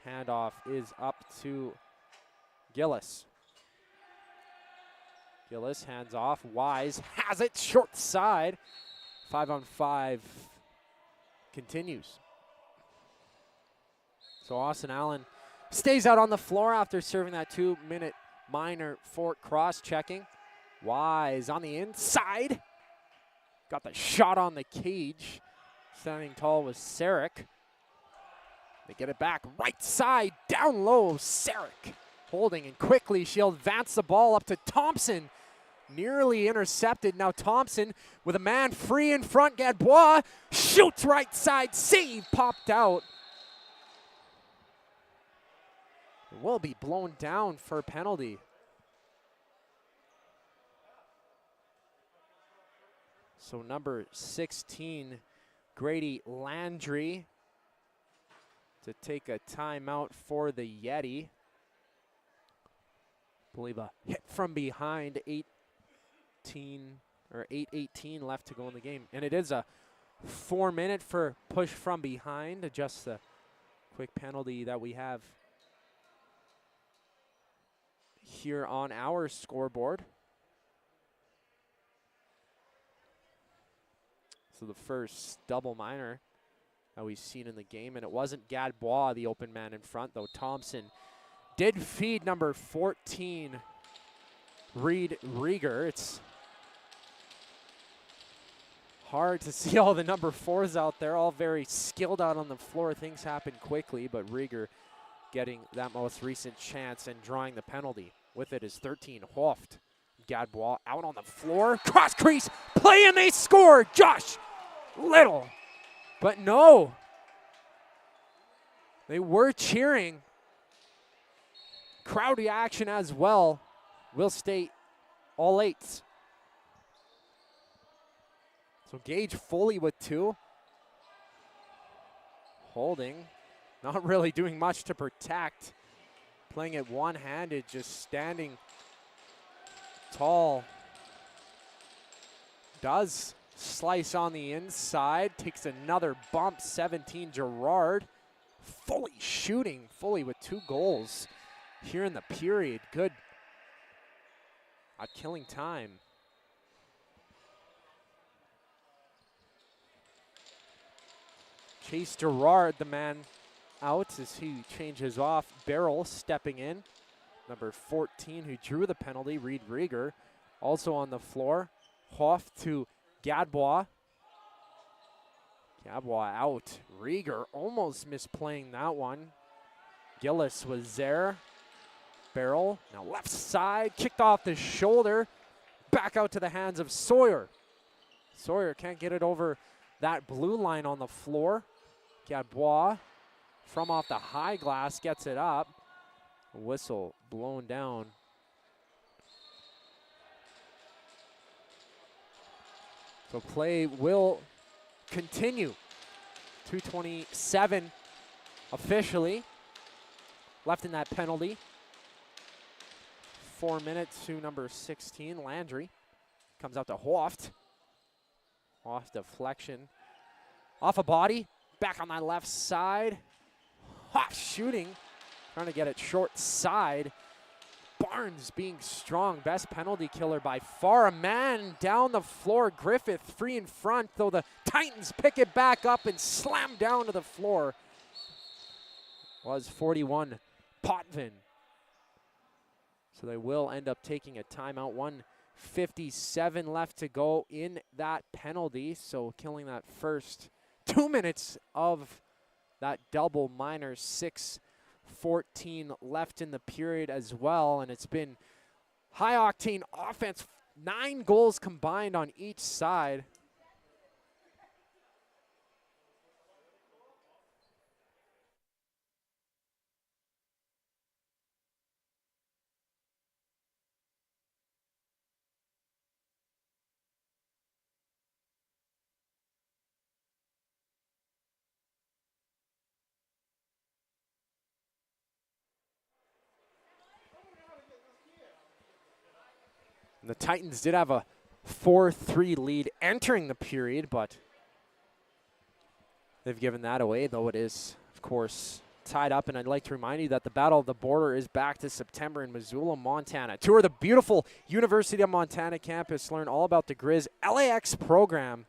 handoff is up to Gillis. Gillis hands off. Wise has it, short side. 5-on-5 continues. So Austin Allen stays out on the floor after serving that 2-minute minor Fort cross-checking. Wise on the inside. Got the shot on the cage. Standing tall was Sarek. They get it back. Right side, down low, Sarek. Holding, and quickly she'll advance the ball up to Thompson. Nearly intercepted. Now Thompson with a man free in front. Gadbois shoots right side. Save popped out. It will be blown down for a penalty. So number 16, Grady Landry, to take a timeout for the Yetti. I believe a hit from behind, 8:18 left to go in the game. And it is a 4-minute for push from behind, just a quick penalty that we have here on our scoreboard. So the first double minor that we've seen in the game, and it wasn't Gadbois, the open man in front, though Thompson did feed number 14, Reed Rieger. It's Hard to see all the number 4s out there, all very skilled out on the floor. Things happen quickly, but Rieger getting that most recent chance and drawing the penalty. With it is 13, Hoft. Gadbois out on the floor, cross crease, play and they score! Josh Little, but no. They were cheering. Crowd reaction as well. Will State all 8s. So Gage fully with 2. Holding, not really doing much to protect. Playing it one-handed, just standing tall. Does slice on the inside, takes another bump, 17, Gerard. Fully shooting, fully with 2 goals here in the period. Good at killing time. Chase Gerard, the man out as he changes off. Barrel stepping in. Number 14 who drew the penalty, Reed Rieger, also on the floor. Hoff to Gadbois. Gadbois out. Rieger almost misplaying that one. Gillis was there. Barrel now left side, kicked off the shoulder. Back out to the hands of Sawyer. Sawyer can't get it over that blue line on the floor. Gadbois from off the high glass gets it up. A whistle blown down. So play will continue. 2:27 officially left in that penalty. 4 minutes to number 16, Landry. Comes out to Hoft. Hoft deflection. Off a body, back on that left side. Hoft shooting, trying to get it short side. Barnes being strong, best penalty killer by far. A man down the floor, Griffith free in front, though the Titans pick it back up and slam down to the floor. Was 41, Potvin. So they will end up taking a timeout. 1:57 left to go in that penalty. So killing that first 2 minutes of that double minor. 6:14 left in the period as well. And it's been high octane offense. 9 goals combined on each side. And the Titans did have a 4-3 lead entering the period, but they've given that away, though it is, of course, tied up. And I'd like to remind you that the Battle of the Border is back to September in Missoula, Montana. Tour the beautiful University of Montana campus. Learn all about the Grizz LAX program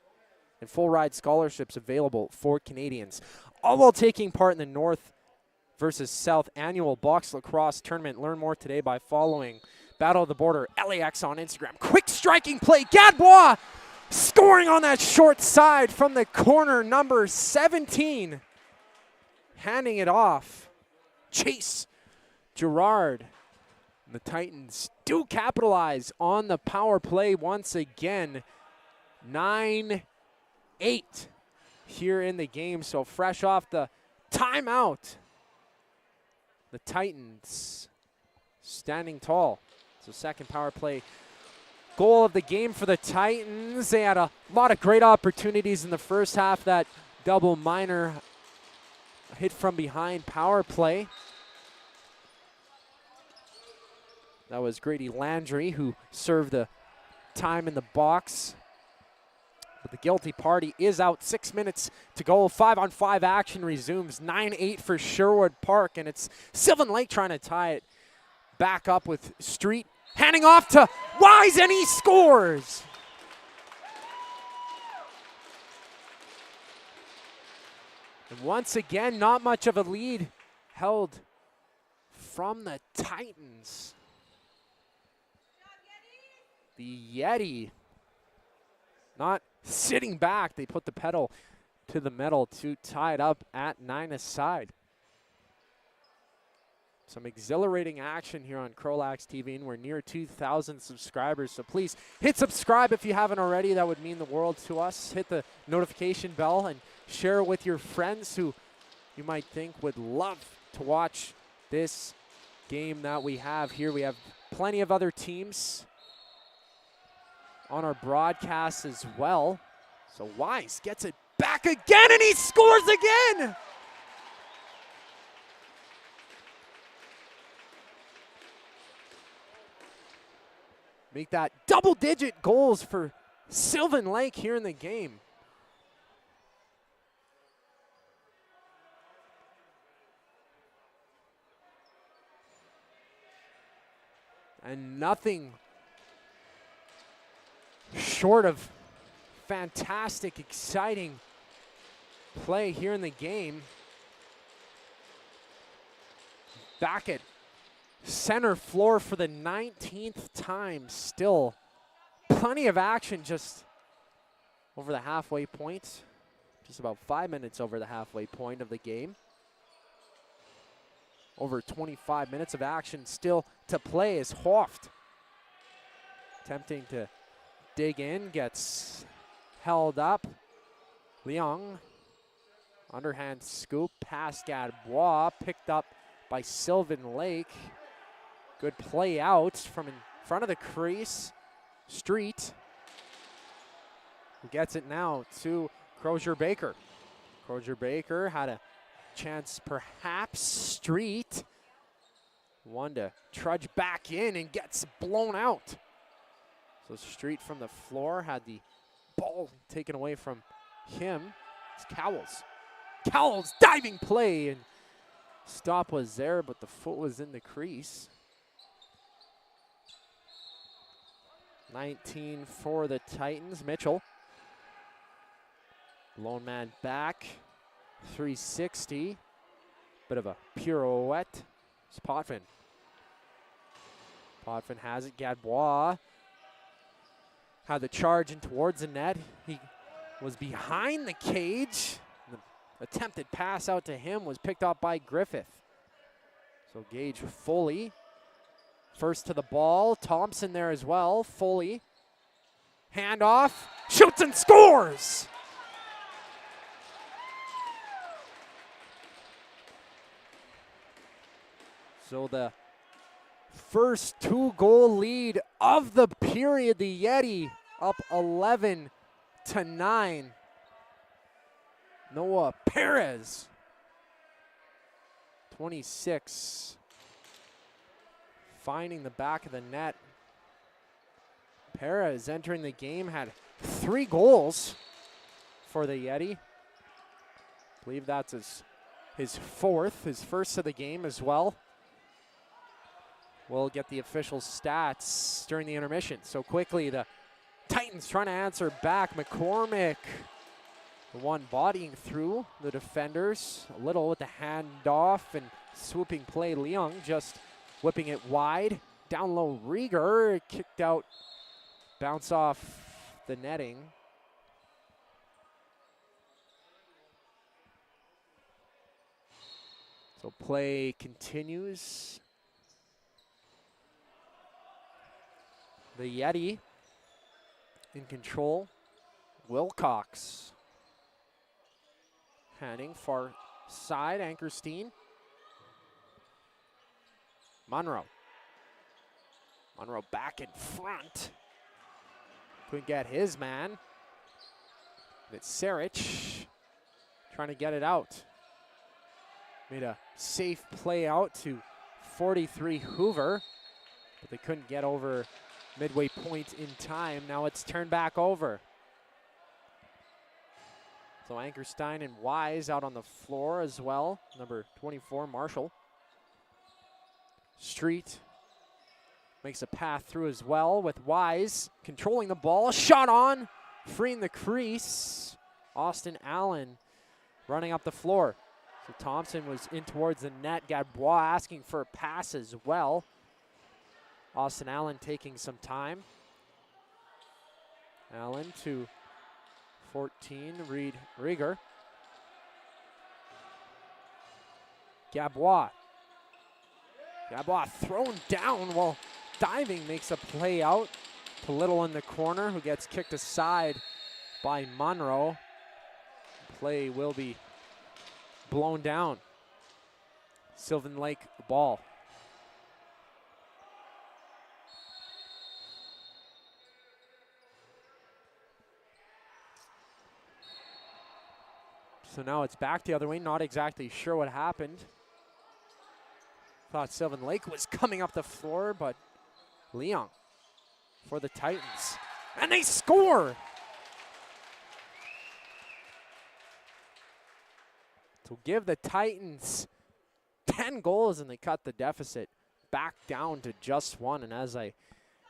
and full ride scholarships available for Canadians. All while taking part in the North versus South annual box lacrosse tournament. Learn more today by following Battle of the Border LAX on Instagram. Quick striking play. Gadbois scoring on that short side from the corner, number 17. Handing it off. Chase Gerard. The Titans do capitalize on the power play once again. 9-8 here in the game. So fresh off the timeout, the Titans standing tall. So second power play goal of the game for the Titans. They had a lot of great opportunities in the first half. That double minor hit from behind power play. That was Grady Landry who served the time in the box. But the guilty party is out. 6 minutes to go. 5-on-5 action resumes. 9-8 for Sherwood Park, and it's Sylvan Lake trying to tie it back up with Street. Handing off to Wise, and he scores. And once again, not much of a lead held from the Titans. The Yetti not sitting back. They put the pedal to the metal to tie it up at 9-a-side. Some exhilarating action here on CROW LAX TV, and we're near 2,000 subscribers. So please hit subscribe if you haven't already. That would mean the world to us. Hit the notification bell and share it with your friends who you might think would love to watch this game that we have here. We have plenty of other teams on our broadcast as well. So Wise gets it back again, and he scores again! Make that double-digit goals for Sylvan Lake here in the game. And nothing short of fantastic, exciting play here in the game. Back at center floor for the 19th time still. Plenty of action just over the halfway point. Just about 5 minutes over the halfway point of the game. Over 25 minutes of action still to play as Hoft attempting to dig in, gets held up. Leung, underhand scoop, pass Gadbois, picked up by Sylvan Lake. Good play out from in front of the crease. Street, who gets it now to Crozier-Baker. Crozier-Baker had a chance perhaps. Street, one to trudge back in and gets blown out. So Street from the floor had the ball taken away from him. It's Cowles. Cowles diving play, and stop was there, but the foot was in the crease. 19 for the Titans. Mitchell, lone man back, 360. Bit of a pirouette. It's Potvin. Potvin has it. Gadbois had the charge in towards the net. He was behind the cage. The attempted pass out to him was picked up by Griffith. So Gage Foley first to the ball. Thompson there as well. Foley, handoff, shoots and scores! So the first 2-goal lead of the period, the Yetti up 11-9. Noah Perez, 26, finding the back of the net. Perez entering the game had 3 goals for the Yetti. I believe that's his fourth, his first of the game as well. We'll get the official stats during the intermission. So quickly, the Titans trying to answer back. McCormick, the one bodying through the defenders. A little with the handoff and swooping play. Leung just whipping it wide. Down low, Rieger kicked out. Bounce off the netting. So play continues. The Yetti in control. Wilcox handing far side. Ankerstein. Monroe. Monroe back in front. Couldn't get his man. It's Sarich trying to get it out. Made a safe play out to 43 Hoover, but they couldn't get over midway point in time. Now it's turned back over. So Ankerstein and Wise out on the floor as well. Number 24, Marshall. Street makes a path through as well with Wise controlling the ball. Shot on, freeing the crease. Austin Allen running up the floor. So Thompson was in towards the net. Gadbois asking for a pass as well. Austin Allen taking some time. Allen to 14, Rieger. Gabois thrown down while diving, makes a play out to Little in the corner, who gets kicked aside by Monroe. Play will be blown down. Sylvan Lake ball. So now it's back the other way. Not exactly sure what happened. Thought Sylvan Lake was coming up the floor, but Leon for the Titans. And they score! To give the Titans 10 goals, and they cut the deficit back down to just 1. And as I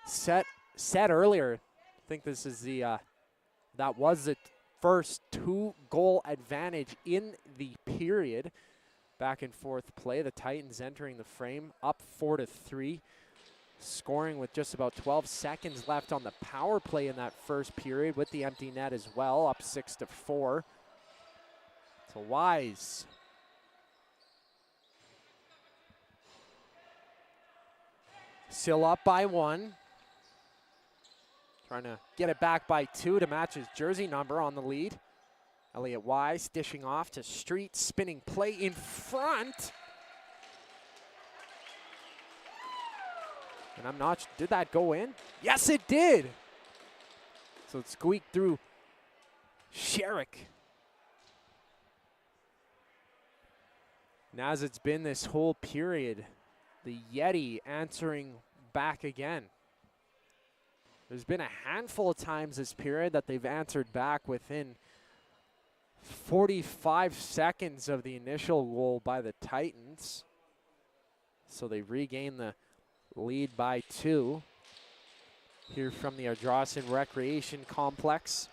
said earlier, I think this is that was the first 2-goal advantage in the period. Back and forth play. The Titans entering the frame, up 4-3, scoring with just about 12 seconds left on the power play in that first period, with the empty net as well, up 6-4. To Wise. Still up by 1. Trying to get it back by 2 to match his jersey number on the lead. Elliott Wise dishing off to Street, spinning play in front. And I'm not, did that go in? Yes, it did. So it squeaked through Sherrick. And as it's been this whole period, the Yetti answering back again. There's been a handful of times this period that they've answered back within 45 seconds of the initial goal by the Titans. So they regain the lead by 2 here from the Ardrossan Recreation Complex.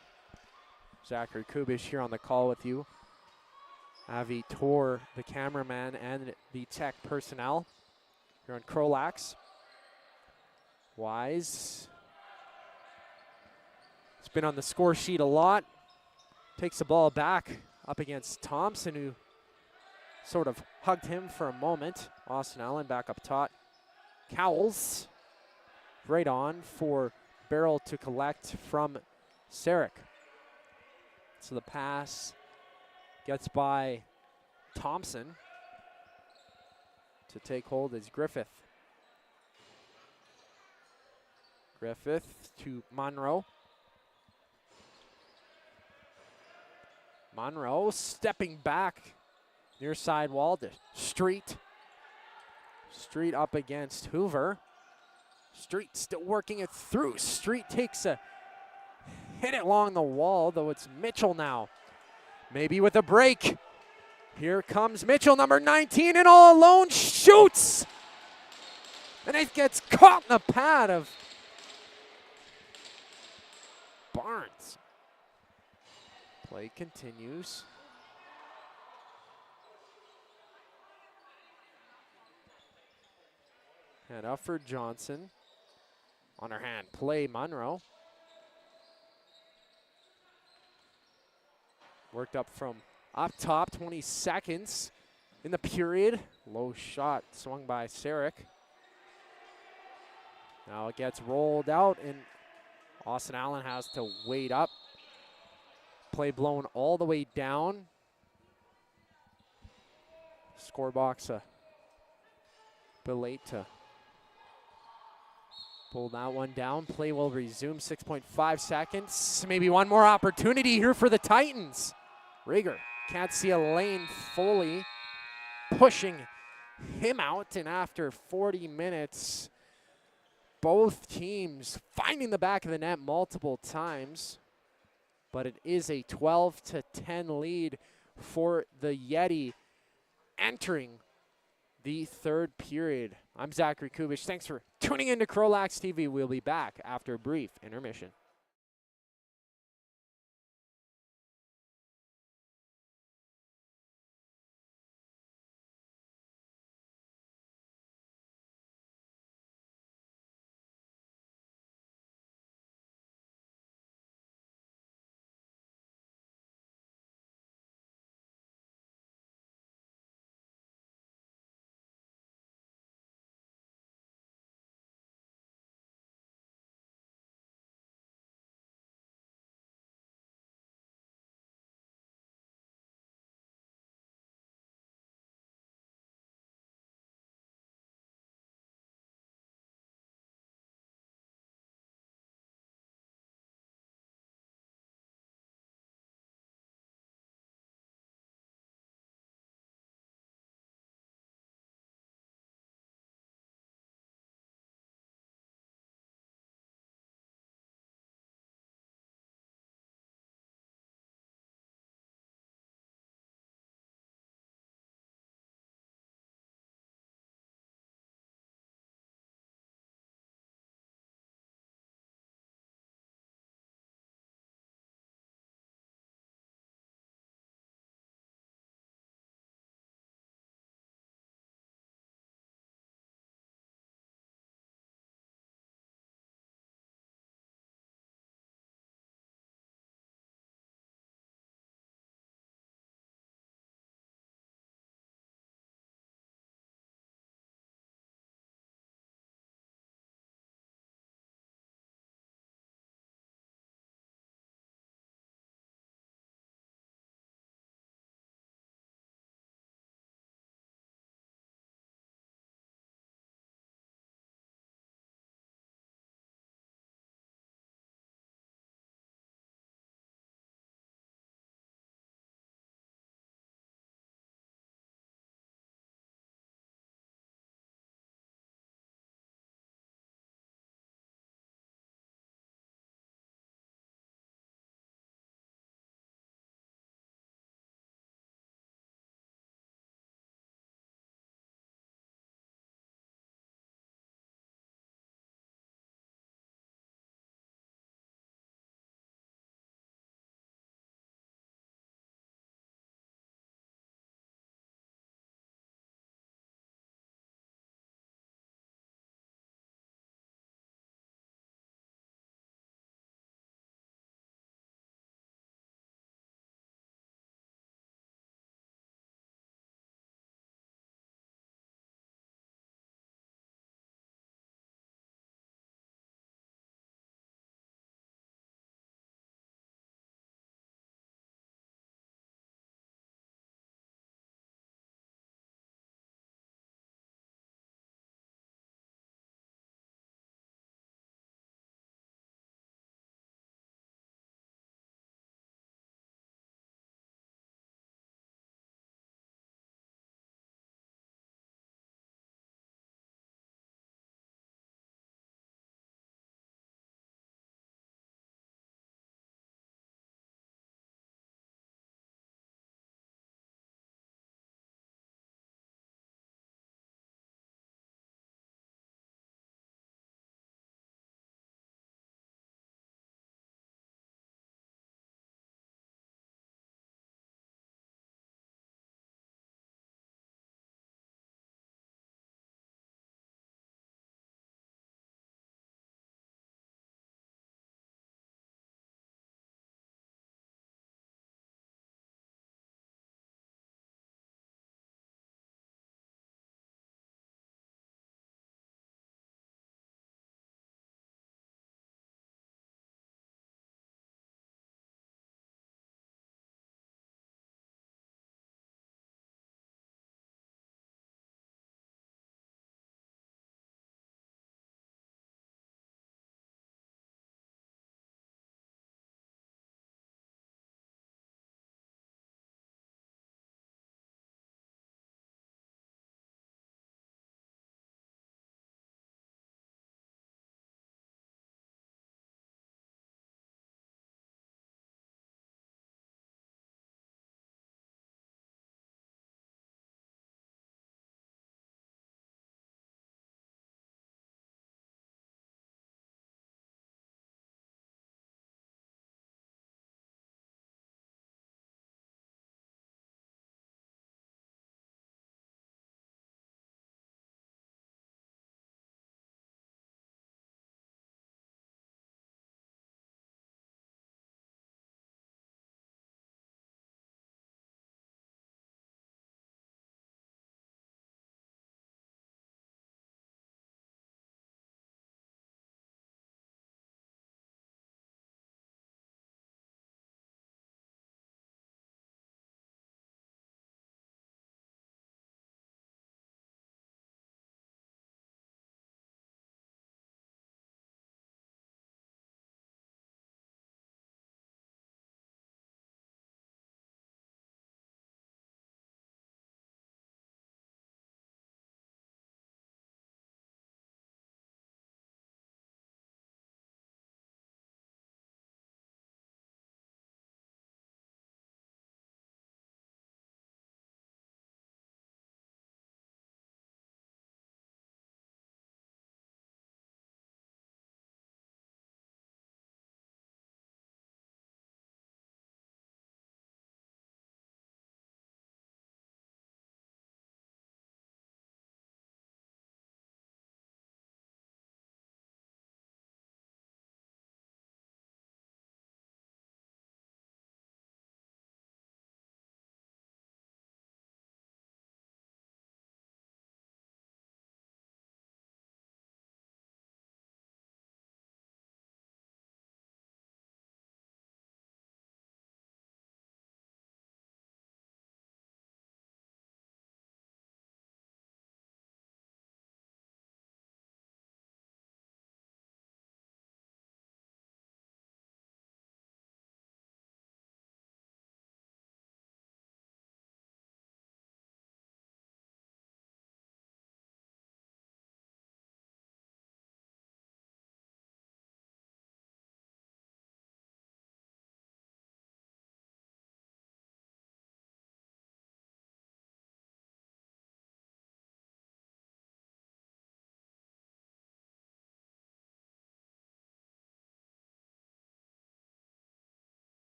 Zachary Kubish here on the call with you. Avi Tor, the cameraman, and the tech personnel here on CROW LAX. Wise. It's been on the score sheet a lot. Takes the ball back up against Thompson, who sort of hugged him for a moment. Austin Allen back up top. Cowles right on for Barrel to collect from Sarek. So the pass gets by Thompson. To take hold is Griffith. Griffith to Monroe. Monroe stepping back near side wall to Street. Street up against Hoover. Street still working it through. Street takes a hit it along the wall, though it's Mitchell now. Maybe with a break. Here comes Mitchell, number 19, and all alone shoots. And it gets caught in the pad of Barnes. Play continues. Head up for Johnson. On her hand, play Monroe. Worked up from up top, 20 seconds in the period. Low shot swung by Sarek. Now it gets rolled out, and Austin Allen has to wait up. Play blown all the way down. Score box a bit late to pull that one down. Play will resume, 6.5 seconds. Maybe one more opportunity here for the Titans. Rieger can't see a lane fully, pushing him out, and after 40 minutes, both teams finding the back of the net multiple times. But it is a 12-10 lead for the Yetti entering the third period. I'm Zachary Kubish. Thanks for tuning in to CROW LAX TV. We'll be back after a brief intermission.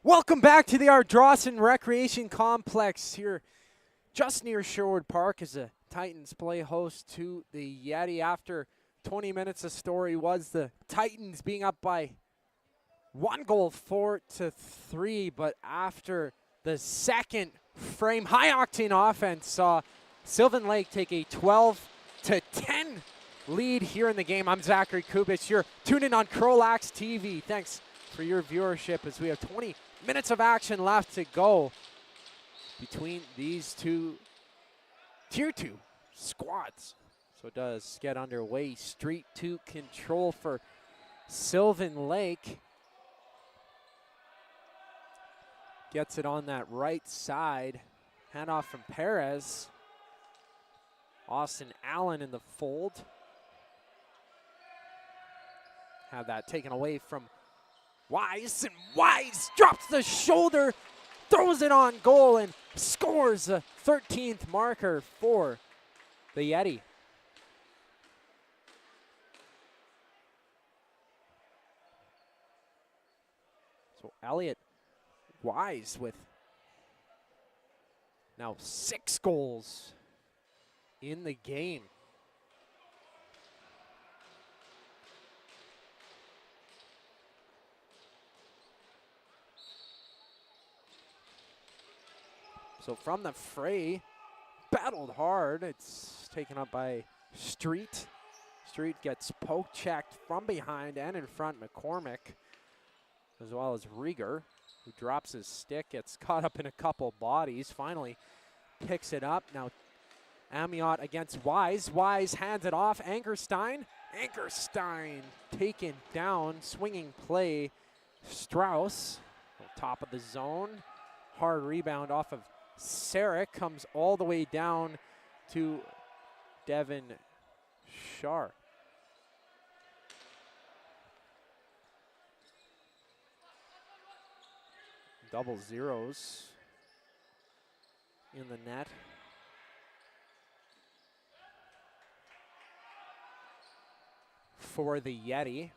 Welcome back to the Ardrossan Recreation Complex here just near Sherwood Park as the Titans play host to the Yetti. After 20 minutes, the story was the Titans being up by 1 goal, 4-3, but after the second frame, high-octane offense saw Sylvan Lake take a 12-10 lead here in the game. I'm Zachary Kubich. You're tuned in on CROW LAX TV. Thanks for your viewership as we have 20 minutes of action left to go between these two Tier 2 squads. So it does get underway. Street 2 control for Sylvan Lake. Gets it on that right side. Handoff from Perez. Austin Allen in the fold. Have that taken away from Wise, and Wise drops the shoulder, throws it on goal, and scores a 13th marker for the Yetti. So Elliot Wise with now 6 goals in the game. So from the fray, battled hard. It's taken up by Street. Street gets poke checked from behind and in front. McCormick, as well as Rieger, who drops his stick, gets caught up in a couple bodies. Finally picks it up. Now Amiot against Wise. Wise hands it off. Angerstein. Angerstein taken down. Swinging play. Strauss, top of the zone. Hard rebound off of Sarek, comes all the way down to Devin Shar. Double zeros in the net. For the Yetti.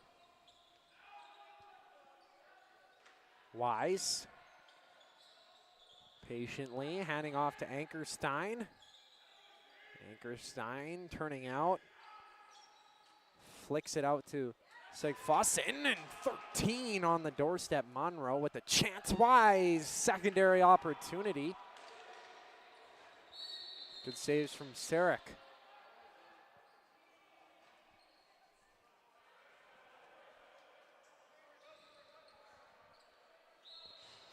Wise. Patiently handing off to Ankerstein. Ankerstein turning out. Flicks it out to Sigfossen, and 13 on the doorstep. Monroe with a chance. Wise, secondary opportunity. Good saves from Sarek.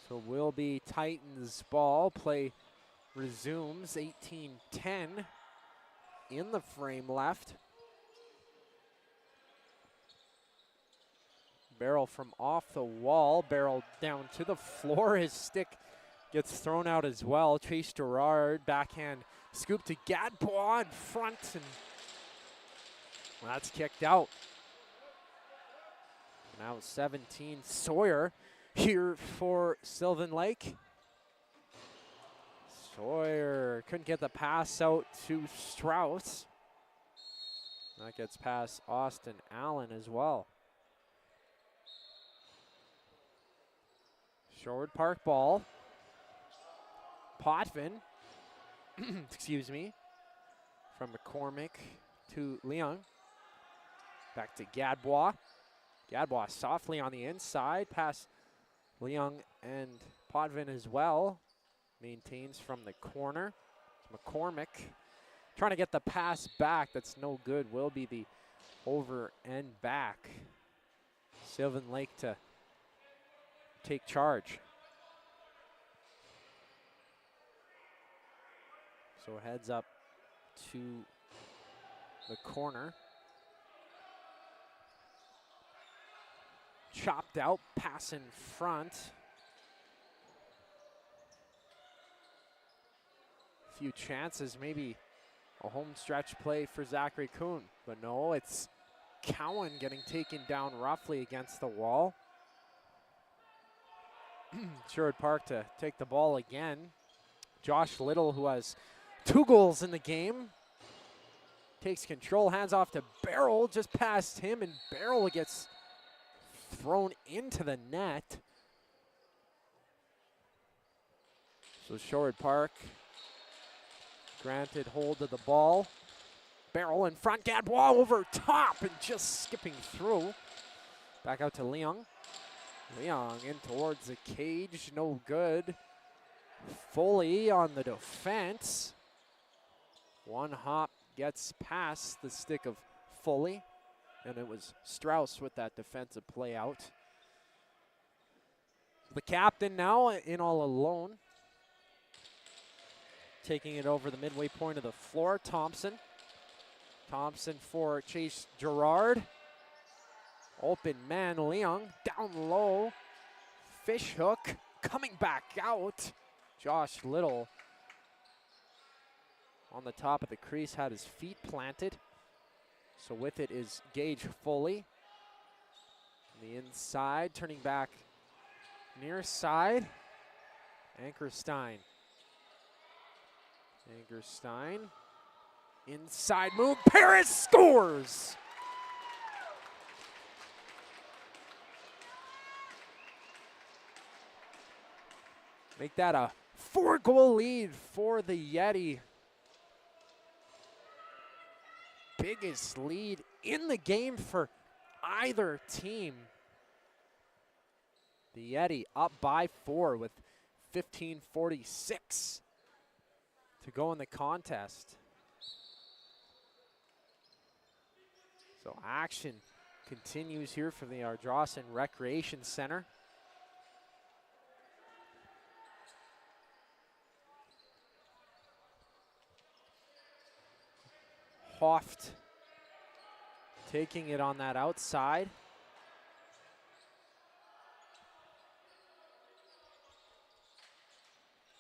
So will be Titans ball. Play resumes. 18-10 in the frame left. Barrel from off the wall. Barrel down to the floor. His stick gets thrown out as well. Chase Gerard, backhand scoop to Gadbois in front, and that's kicked out. Now 17, Sawyer here for Sylvan Lake. Sawyer couldn't get the pass out to Strauss. That gets past Austin Allen as well. Sherwood Park ball. Potvin, excuse me, from McCormick to Leung. Back to Gadbois. Gadbois softly on the inside, past Leung and Potvin as well. Maintains from the corner. McCormick trying to get the pass back. That's no good. Will be the over and back. Sylvan Lake to take charge. So heads up to the corner. Chopped out, pass in front. A few chances, maybe a home stretch play for Zachary Kuhn. But no, it's Cowan getting taken down roughly against the wall. Sherwood Park to take the ball again. Josh Little, who has 2 goals in the game, takes control, hands off to Barrel, just past him, and Barrel gets thrown into the net. So Sherwood Park granted hold of the ball. Barrel in front, Gadbois over top and just skipping through. Back out to Leung. Leung in towards the cage, no good. Foley on the defense. One hop gets past the stick of Foley, and it was Strauss with that defensive play out. The captain now in all alone. Taking it over the midway point of the floor, Thompson. Thompson for Chase Gerard. Open man, Leung, down low. Fish hook, coming back out. Josh Little on the top of the crease, had his feet planted. So with it is Gage Foley. On the inside, turning back near side. Ankerstein. Ankerstein. Inside move, Paris scores! Make that a 4-goal lead for the Yetti. Biggest lead in the game for either team. The Yetti up by 4 with 15:46 to go in the contest. So action continues here from the Ardrossan Recreation Center. Hoft taking it on that outside.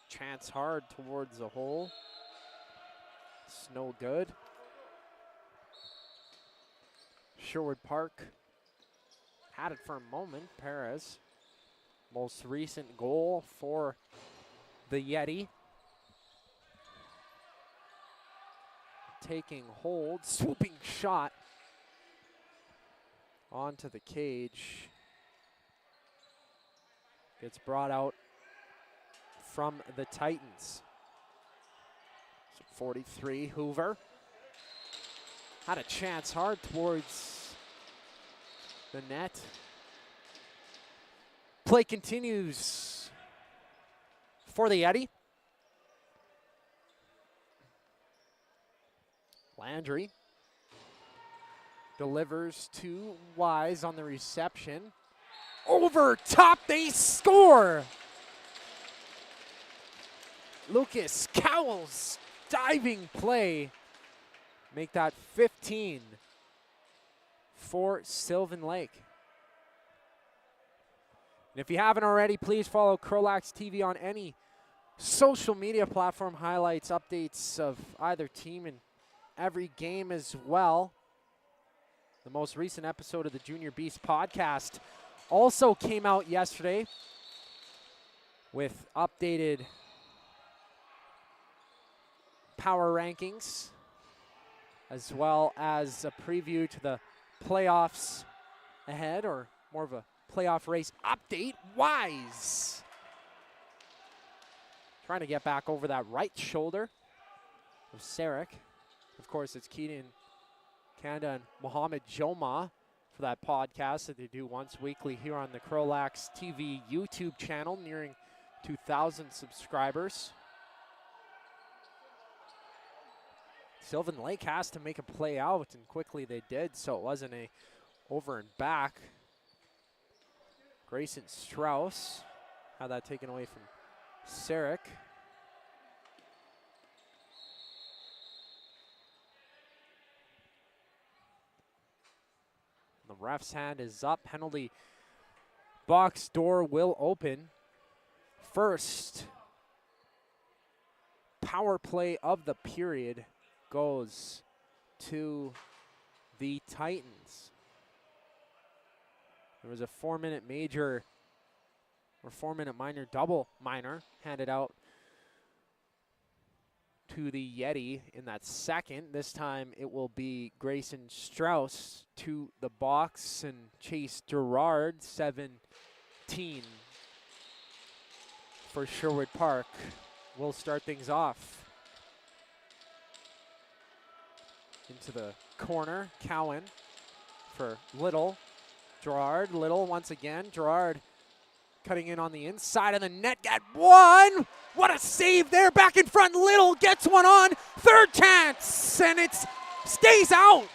Chance hard towards the hole. It's no good. Sherwood Park had it for a moment. Perez, most recent goal for the Yetti. Taking hold, swooping shot onto the cage. Gets brought out from the Titans. So 43, Hoover. Had a chance hard towards the net. Play continues for the Yetti. Landry delivers to Wise on the reception. Over top, they score! Lucas Cowell's diving play. Make that 15 for Sylvan Lake. And if you haven't already, please follow CROW LAX TV on any social media platform. Highlights, updates of either team and every game as well. The most recent episode of the Junior Beast podcast also came out yesterday with updated power rankings, as well as a preview to the playoffs ahead, or more of a playoff race update. Wise trying to get back over that right shoulder of Sarek. Of course, it's Keaton Kanda and Mohamed Joma for that podcast that they do once weekly here on the CROW LAX TV YouTube channel, nearing 2,000 subscribers. Sylvan Lake has to make a play out, and quickly they did, so it wasn't a over and back. Grayson Strauss had that taken away from Sarek. The ref's hand is up. Penalty box door will open. First power play of the period goes to the Titans. There was a 4-minute major or 4-minute minor, double minor handed out to the Yetti in that second. This time it will be Grayson Strauss to the box and Chase Gerard, 17 for Sherwood Park. will start things off. Into the corner, Cowan for Little. Gerard, Little once again. Gerard cutting in on the inside of the net. Got one. What a save there. Back in front. Little gets one on. Third chance. And it stays out.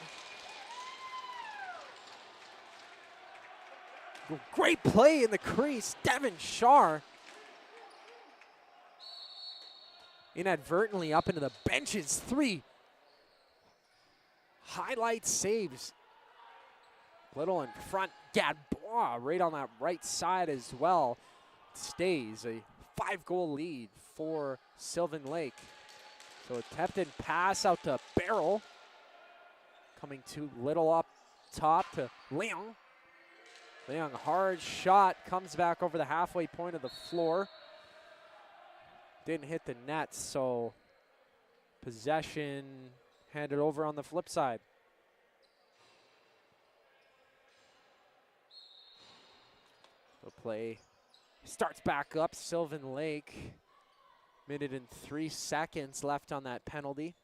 Great play in the crease. Devin Shar. Inadvertently up into the benches. 3 highlight saves. Little in front. Gadbois right on that right side as well. Stays a 5-goal lead for Sylvan Lake. So attempted pass out to Barrel. Coming to Little up top to Leung. Leung, hard shot, comes back over the halfway point of the floor. Didn't hit the net, so possession handed over on the flip side. The play starts back up. Sylvan Lake, minute and 3 seconds left on that penalty.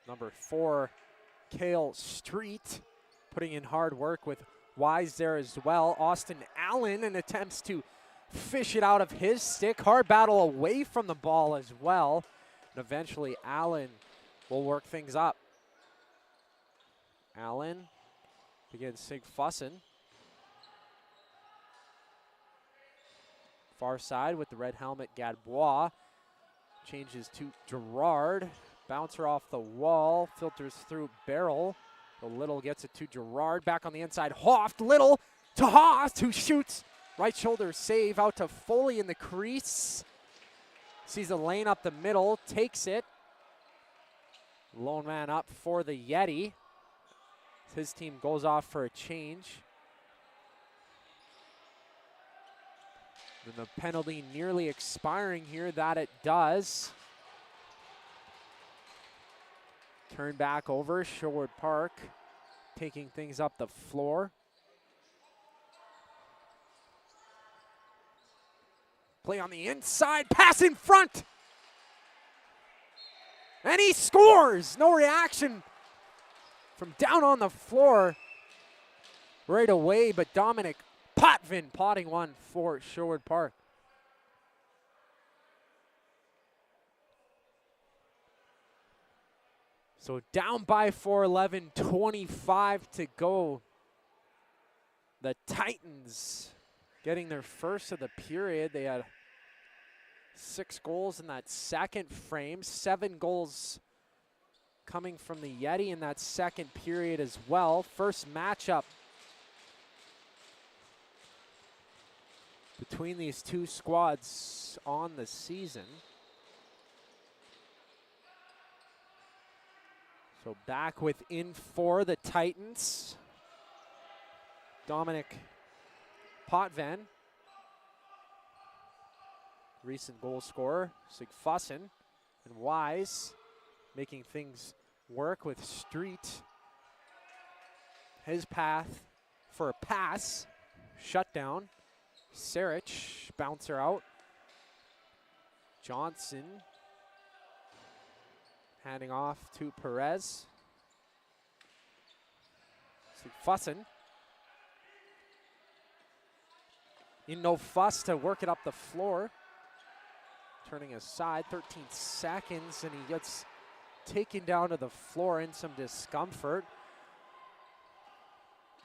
Number 4, Kale Street, putting in hard work with Wise there as well. Austin Allen and attempts to fish it out of his stick. Hard battle away from the ball as well. And eventually Allen will work things up. Allen begins Sigfussen. Far side with the red helmet, Gadbois. Changes to Gerard. Bouncer off the wall, filters through Barrel. The Little gets it to Gerard. Back on the inside, Hoft. Little to Hoft, who shoots. Right shoulder save out to Foley in the crease. Sees a lane up the middle, takes it. Lone man up for the Yetti. His team goes off for a change. And the penalty nearly expiring here, that it does. Turn back over, Sherwood Park taking things up the floor. Play on the inside, pass in front. And he scores! No reaction from down on the floor right away, but Dominic Potvin potting one for Sherwood Park. So down by 4-11, 25 to go. The Titans getting their first of the period. They had 6 goals in that second frame, 7 goals coming from the Yetti in that second period as well. First matchup between these two squads on the season. So back within for the Titans. Dominic Potvin, recent goal scorer, Sigfussen, and Wise making things work with Street. His path for a pass, shut down. Sarich, bouncer out. Johnson handing off to Perez. Sigfussen. In no fuss to work it up the floor. Turning aside, 13 seconds, and he gets taken down to the floor in some discomfort.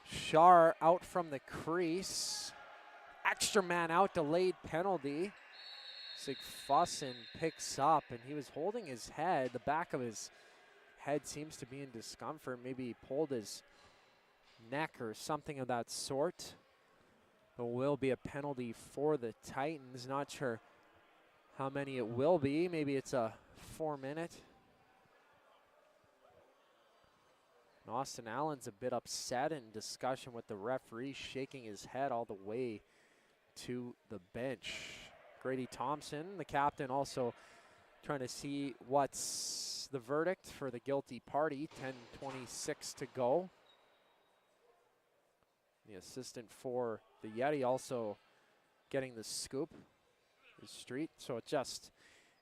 Shar out from the crease. Extra man out, delayed penalty. Sigfussen picks up, and he was holding his head. The back of his head seems to be in discomfort. Maybe he pulled his neck or something of that sort. There will be a penalty for the Titans. Not sure how many it will be. Maybe it's a 4-minute. Austin Allen's a bit upset in discussion with the referee, shaking his head all the way to the bench. Grady Thompson, the captain, also trying to see what's the verdict for the guilty party. 10:26 to go. the assistant for the Yetti, also getting the scoop is Street. So it just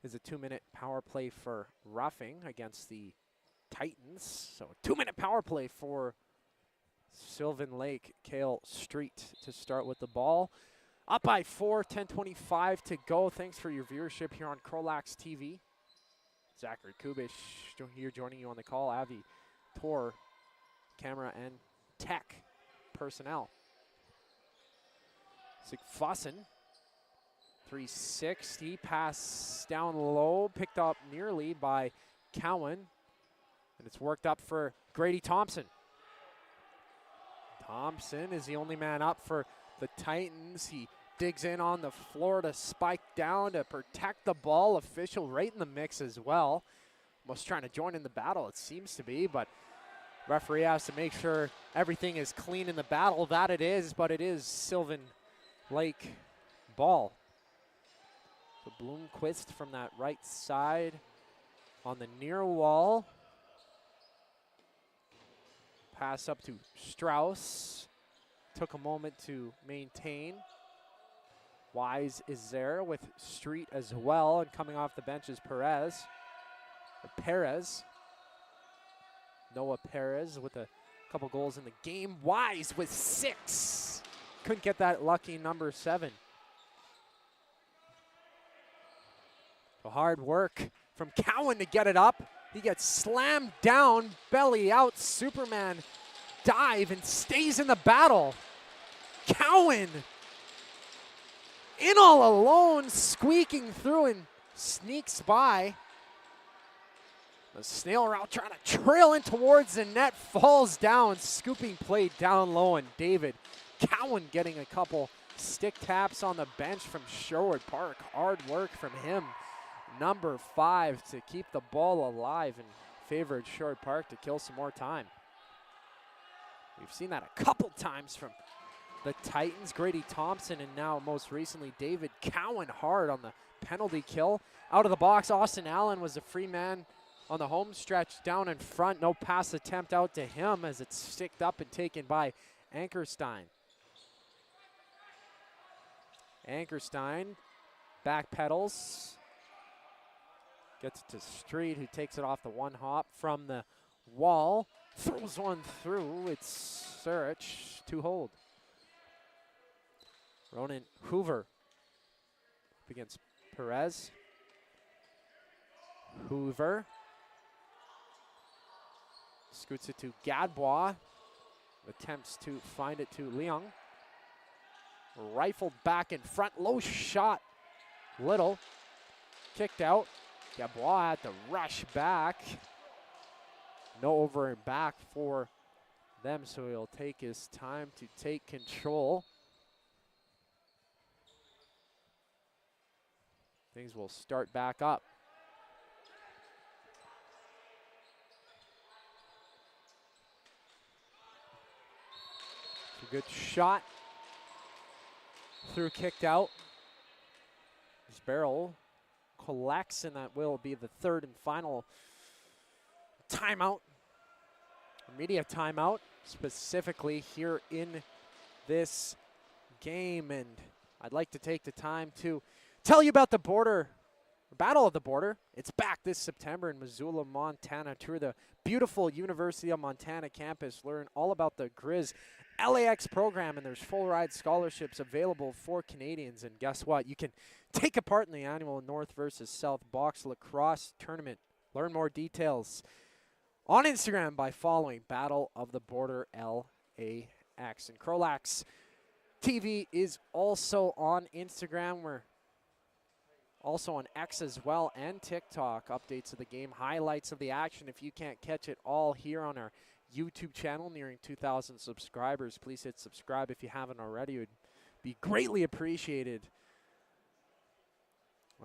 is a 2-minute power play for roughing against the Titans. So a 2-minute power play for Sylvan Lake, Kale Street to start with the ball. Up by 4, 10:25 to go. Thanks for your viewership here on CROW LAX TV. Zachary Kubish here joining you on the call. Avi Tor, camera and tech personnel. Sigfossen, 360, pass down low, picked up nearly by Cowan, and it's worked up for Grady Thompson. Thompson is the only man up for the Titans. He digs in on the floor to spike down to protect the ball. Official right in the mix as well. Almost trying to join in the battle, it seems to be, but referee has to make sure everything is clean in the battle. That it is, but it is Sylvan Lake ball. So Bloomquist from that right side on the near wall. Pass up to Strauss. Took a moment to maintain. Wise is there with Street as well, and coming off the bench is Perez. Noah Perez with a couple goals in the game. Wise with 6. Couldn't get that lucky number 7. So hard work from Cowan to get it up. He gets slammed down, belly out, Superman dive and stays in the battle. Cowan in all alone, squeaking through and sneaks by. The snail route trying to trail in towards the net, falls down, scooping play down low, and David Cowan getting a couple stick taps on the bench from Sherwood Park. Hard work from him. Number 5 to keep the ball alive and favored Sherwood Park to kill some more time. We've seen that a couple times from the Titans. Grady Thompson and now most recently David Cowan hard on the penalty kill. Out of the box, Austin Allen was a free man on the home stretch down in front. No pass attempt out to him as it's sticked up and taken by Ankerstein. Ankerstein back pedals. Gets it to Street, who takes it off the one hop from the wall. Throws one through. It's Surich to hold. Ronan Hoover up against Perez. Hoover scoots it to Gadbois. Attempts to find it to Leung. Rifled back in front. Low shot. Little. Kicked out. Gadbois had to rush back. No over and back for them, so he'll take his time to take control. Things will start back up. It's a good shot. Through, kicked out. His barrel collects, and that will be the third and final timeout. Media timeout, specifically here in this game. And I'd like to take the time to tell you about the Battle of the Border. It's back this September in Missoula, Montana. Tour the beautiful University of Montana campus. Learn all about the Grizz LAX program, and there's full ride scholarships available for Canadians. And guess what? You can take a part in the annual North versus South Box Lacrosse Tournament. Learn more details on Instagram by following Battle of the Border LAX. And CROW LAX TV is also on Instagram. We're also on X as well and TikTok. Updates of the game, highlights of the action. If you can't catch it all here on our YouTube channel, nearing 2,000 subscribers, please hit subscribe if you haven't already. It would be greatly appreciated.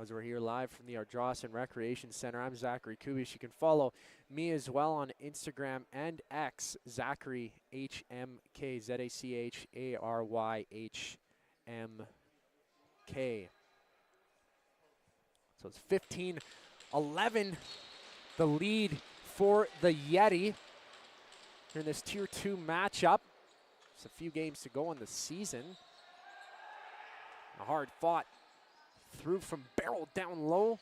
As we're here live from the Ardrossan Recreation Center, I'm Zachary Kubish. You can follow me as well on Instagram and X, Zachary HMK, ZACHARYHMK. So it's 15-11, the lead for the Yetti in this Tier 2 matchup. Just a few games to go in the season. A hard fought through from Barrel down low.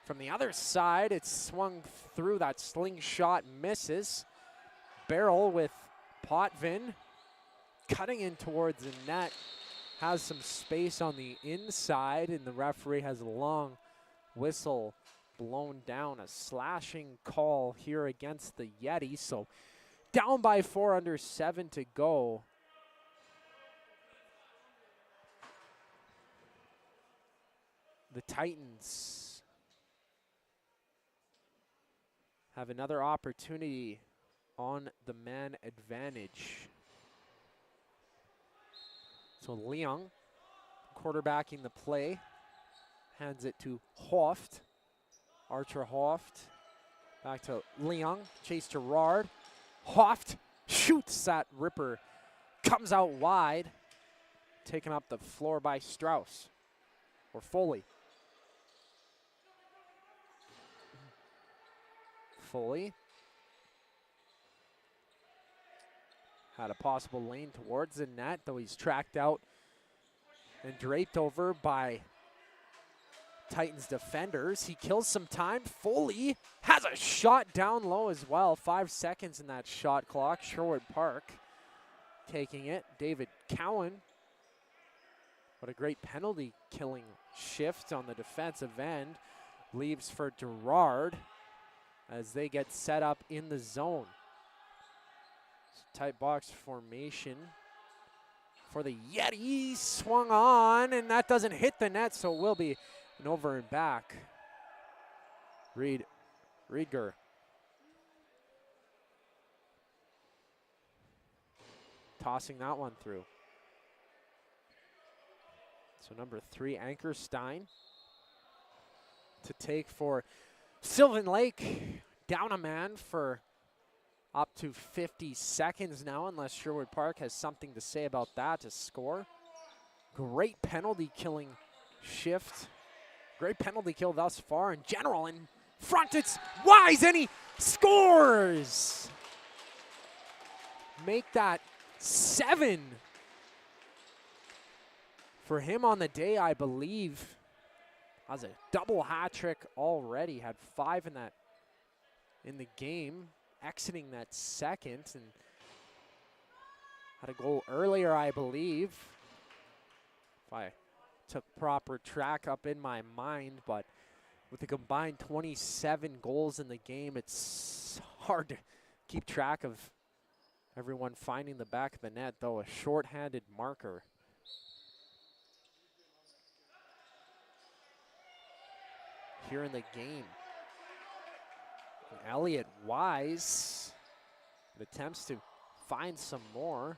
From the other side, it's swung through. That slingshot misses. Barrel with Potvin cutting in towards the net. Has some space on the inside, and the referee has a long whistle blown down. A slashing call here against the Yetti. So down by 4, under 7 to go. The Titans have another opportunity on the man advantage. So Leung quarterbacking the play, hands it to Hoft. Archer Hoft, back to Leung, Chase Gerard. Hoft shoots that ripper, comes out wide, taken up the floor by Strauss, or Foley. Foley had a possible lane towards the net, though he's tracked out and draped over by Titans defenders. He kills some time. Foley has a shot down low as well. 5 seconds in that shot clock. Sherwood Park taking it. David Cowan. What a great penalty killing shift on the defensive end. Leaves for Gerard as they get set up in the zone. Tight box formation for the Yetti. Swung on, and that doesn't hit the net, so it will be an over and back. Rieger. Tossing that one through. So number 3, Ankerstein to take for Sylvan Lake. Down a man for up to 50 seconds now, unless Sherwood Park has something to say about that to score. Great penalty killing shift. Great penalty kill thus far in general. In front, it's Wise, and he scores! Make that 7 for him on the day, I believe. Has a double hat trick already. Had 5 in the game, exiting that second, and had a goal earlier, I believe. If I took proper track up in my mind, but with a combined 27 goals in the game, it's hard to keep track of everyone finding the back of the net, though a shorthanded marker. Here in the game. Elliot Wise attempts to find some more.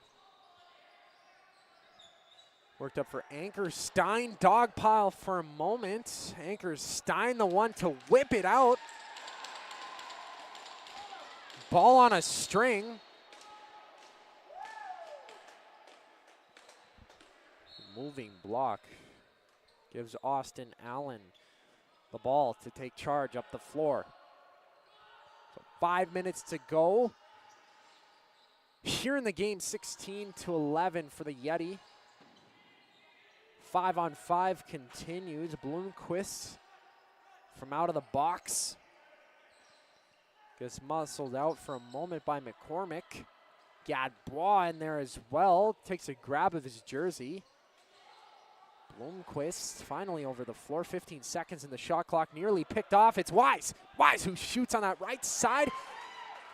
Worked up for Ankerstein. Dog pile for a moment. Ankerstein the one to whip it out. Ball on a string. Moving block. Gives Austin Allen the ball to take charge up the floor. So 5 minutes to go. Here in the game, 16-11 for the Yetti. 5-on-5 continues. Bloomquist from out of the box. Gets muscled out for a moment by McCormick. Gadbois in there as well. Takes a grab of his jersey. Bloomquist finally over the floor. 15 seconds in the shot clock. Nearly picked off. It's Wise. Wise who shoots on that right side.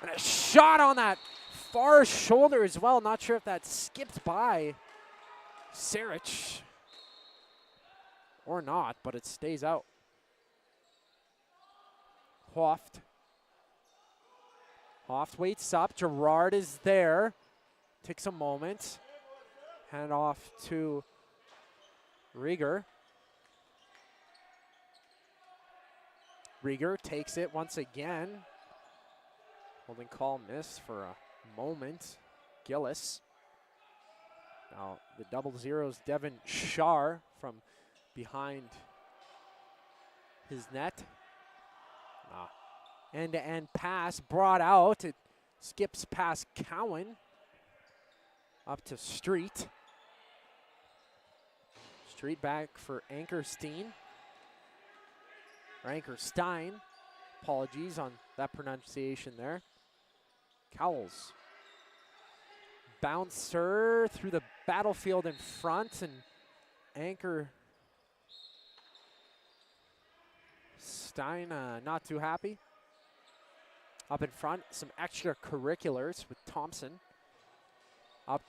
And a shot on that far shoulder as well. Not sure if that skipped by Sarich or not, but it stays out. Hoft waits up. Gerard is there. Takes a moment. Hand off to Rieger. Rieger takes it once again. Holding call missed for a moment. Gillis. Now the double zeros, Devin Shar from behind his net. End-to-end pass brought out. It skips past Cowan. Up to Street. Street back for Ankerstein. Or Ankerstein. Apologies on that pronunciation there. Cowles. Bouncer through the battlefield in front, and Ankerstein not too happy. Up in front, some extracurriculars with Thompson. Up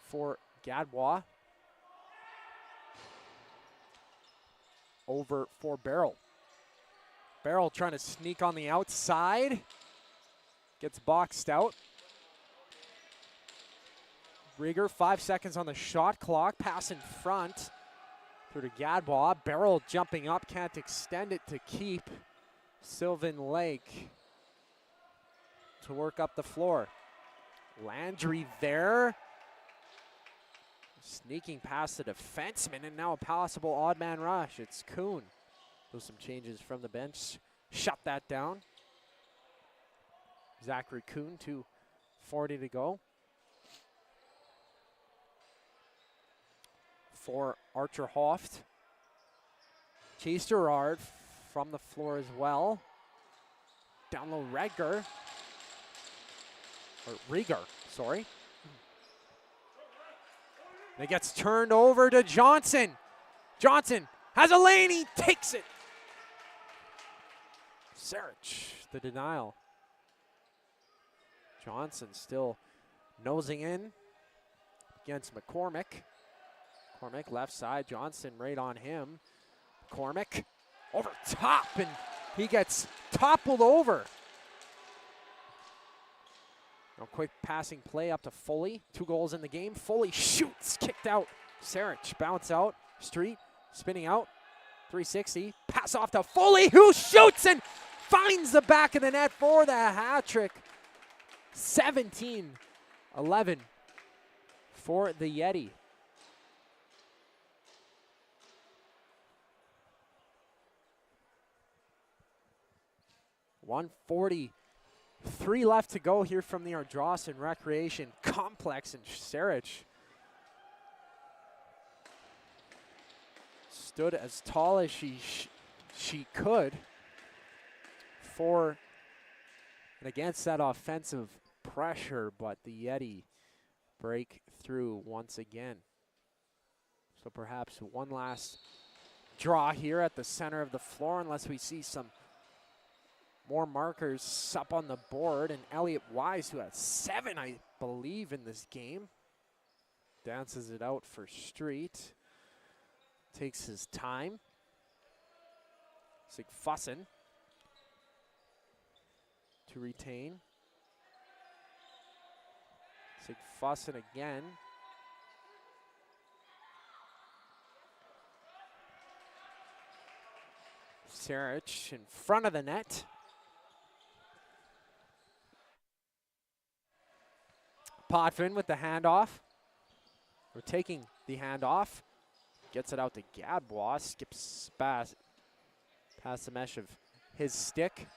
for Gadbois. Over for Barrel. Barrel trying to sneak on the outside. Gets boxed out. Rieger, 5 seconds on the shot clock. Pass in front. Through to Gadbois. Barrel jumping up. Can't extend it to keep. Sylvan Lake to work up the floor. Landry there. Sneaking past the defenseman, and now a possible odd man rush. It's Kuhn. Those some changes from the bench. Shut that down. Zachary Kuhn, 2:40 to go. For Archer Hoft. Chase Gerard from the floor as well. Down low, Rieger. Sorry. It gets turned over to Johnson. Johnson has a lane, he takes it. Sarich, the denial. Johnson still nosing in against McCormick. McCormick left side, Johnson right on him. McCormick over top, and he gets toppled over. A quick passing play up to Foley. 2 goals in the game. Foley shoots, kicked out. Sarich bounce out. Street spinning out. 360. Pass off to Foley, who shoots and finds the back of the net for the hat trick. 17-11 for the Yetti. .143 left to go here from the Ardrossan Recreation Complex, and Sarich stood as tall as she could for and against that offensive pressure, but the Yetti break through once again. So perhaps one last draw here at the center of the floor, unless we see some more markers up on the board. And Elliot Wise, who has 7, I believe, in this game, dances it out for Street. Takes his time. Sigfussen to retain. Sigfussen again. Sarich in front of the net. Potvin with the handoff. We're taking the handoff. Gets it out to Gadbois. Skips past the mesh of his stick.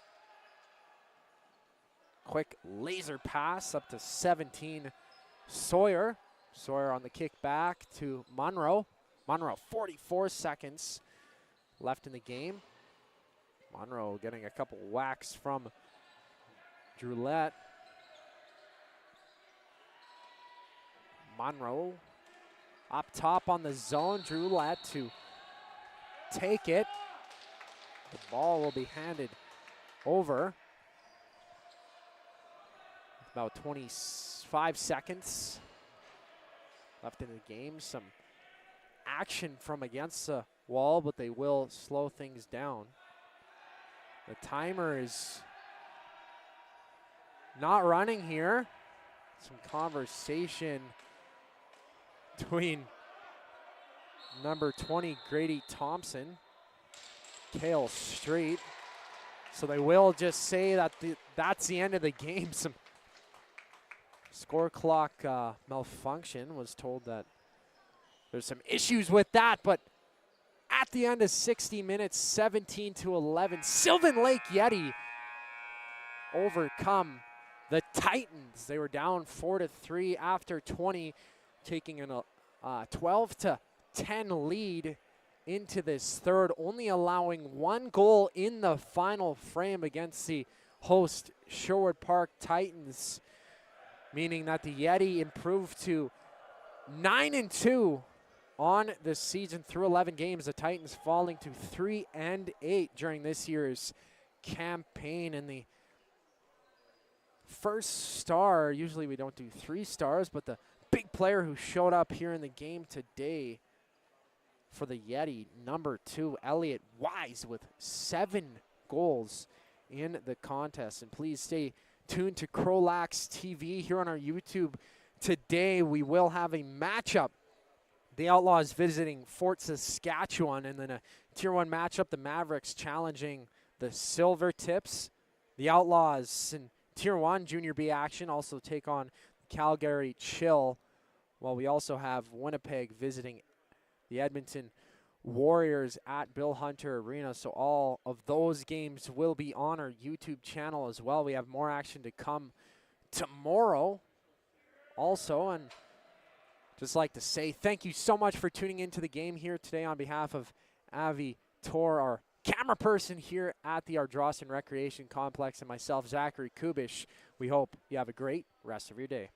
Quick laser pass up to 17. Sawyer. Sawyer on the kick back to Monroe. Monroe, 44 seconds left in the game. Monroe getting a couple whacks from Droulet. Monroe up top on the zone. Droulet to take it. The ball will be handed over. About 25 seconds left in the game. Some action from against the wall, but they will slow things down. The timer is not running here. Some conversation between number 20, Grady Thompson, Cale Street. So they will just say that that's the end of the game. Some score clock malfunction. Was told that there's some issues with that, but at the end of 60 minutes, 17-11, Sylvan Lake Yetti overcome the Titans. They were down 4-3 after 20, taking a 12-10 lead into this third, only allowing 1 goal in the final frame against the host Sherwood Park Titans, meaning that the Yetti improved to 9-2 on the season through 11 games. The Titans falling to 3-8 during this year's campaign. And the first star, usually we don't do 3 stars, but the big player who showed up here in the game today for the Yetti, number 2, Elliot Wise, with 7 goals in the contest. And please stay tuned to CROW LAX TV here on our YouTube. Today we will have a matchup. The Outlaws visiting Fort Saskatchewan, and then a Tier 1 matchup, the Mavericks challenging the Silvertips. The Outlaws in Tier 1 Junior B action also take on Calgary Chill, while we also have Winnipeg visiting the Edmonton Warriors at Bill Hunter Arena. So all of those games will be on our YouTube channel as well. We have more action to come tomorrow also, and just like to say thank you so much for tuning into the game here today on behalf of Avi Tor, our camera person here at the Ardrossan Recreation Complex, and myself, Zachary Kubish. We hope you have a great rest of your day.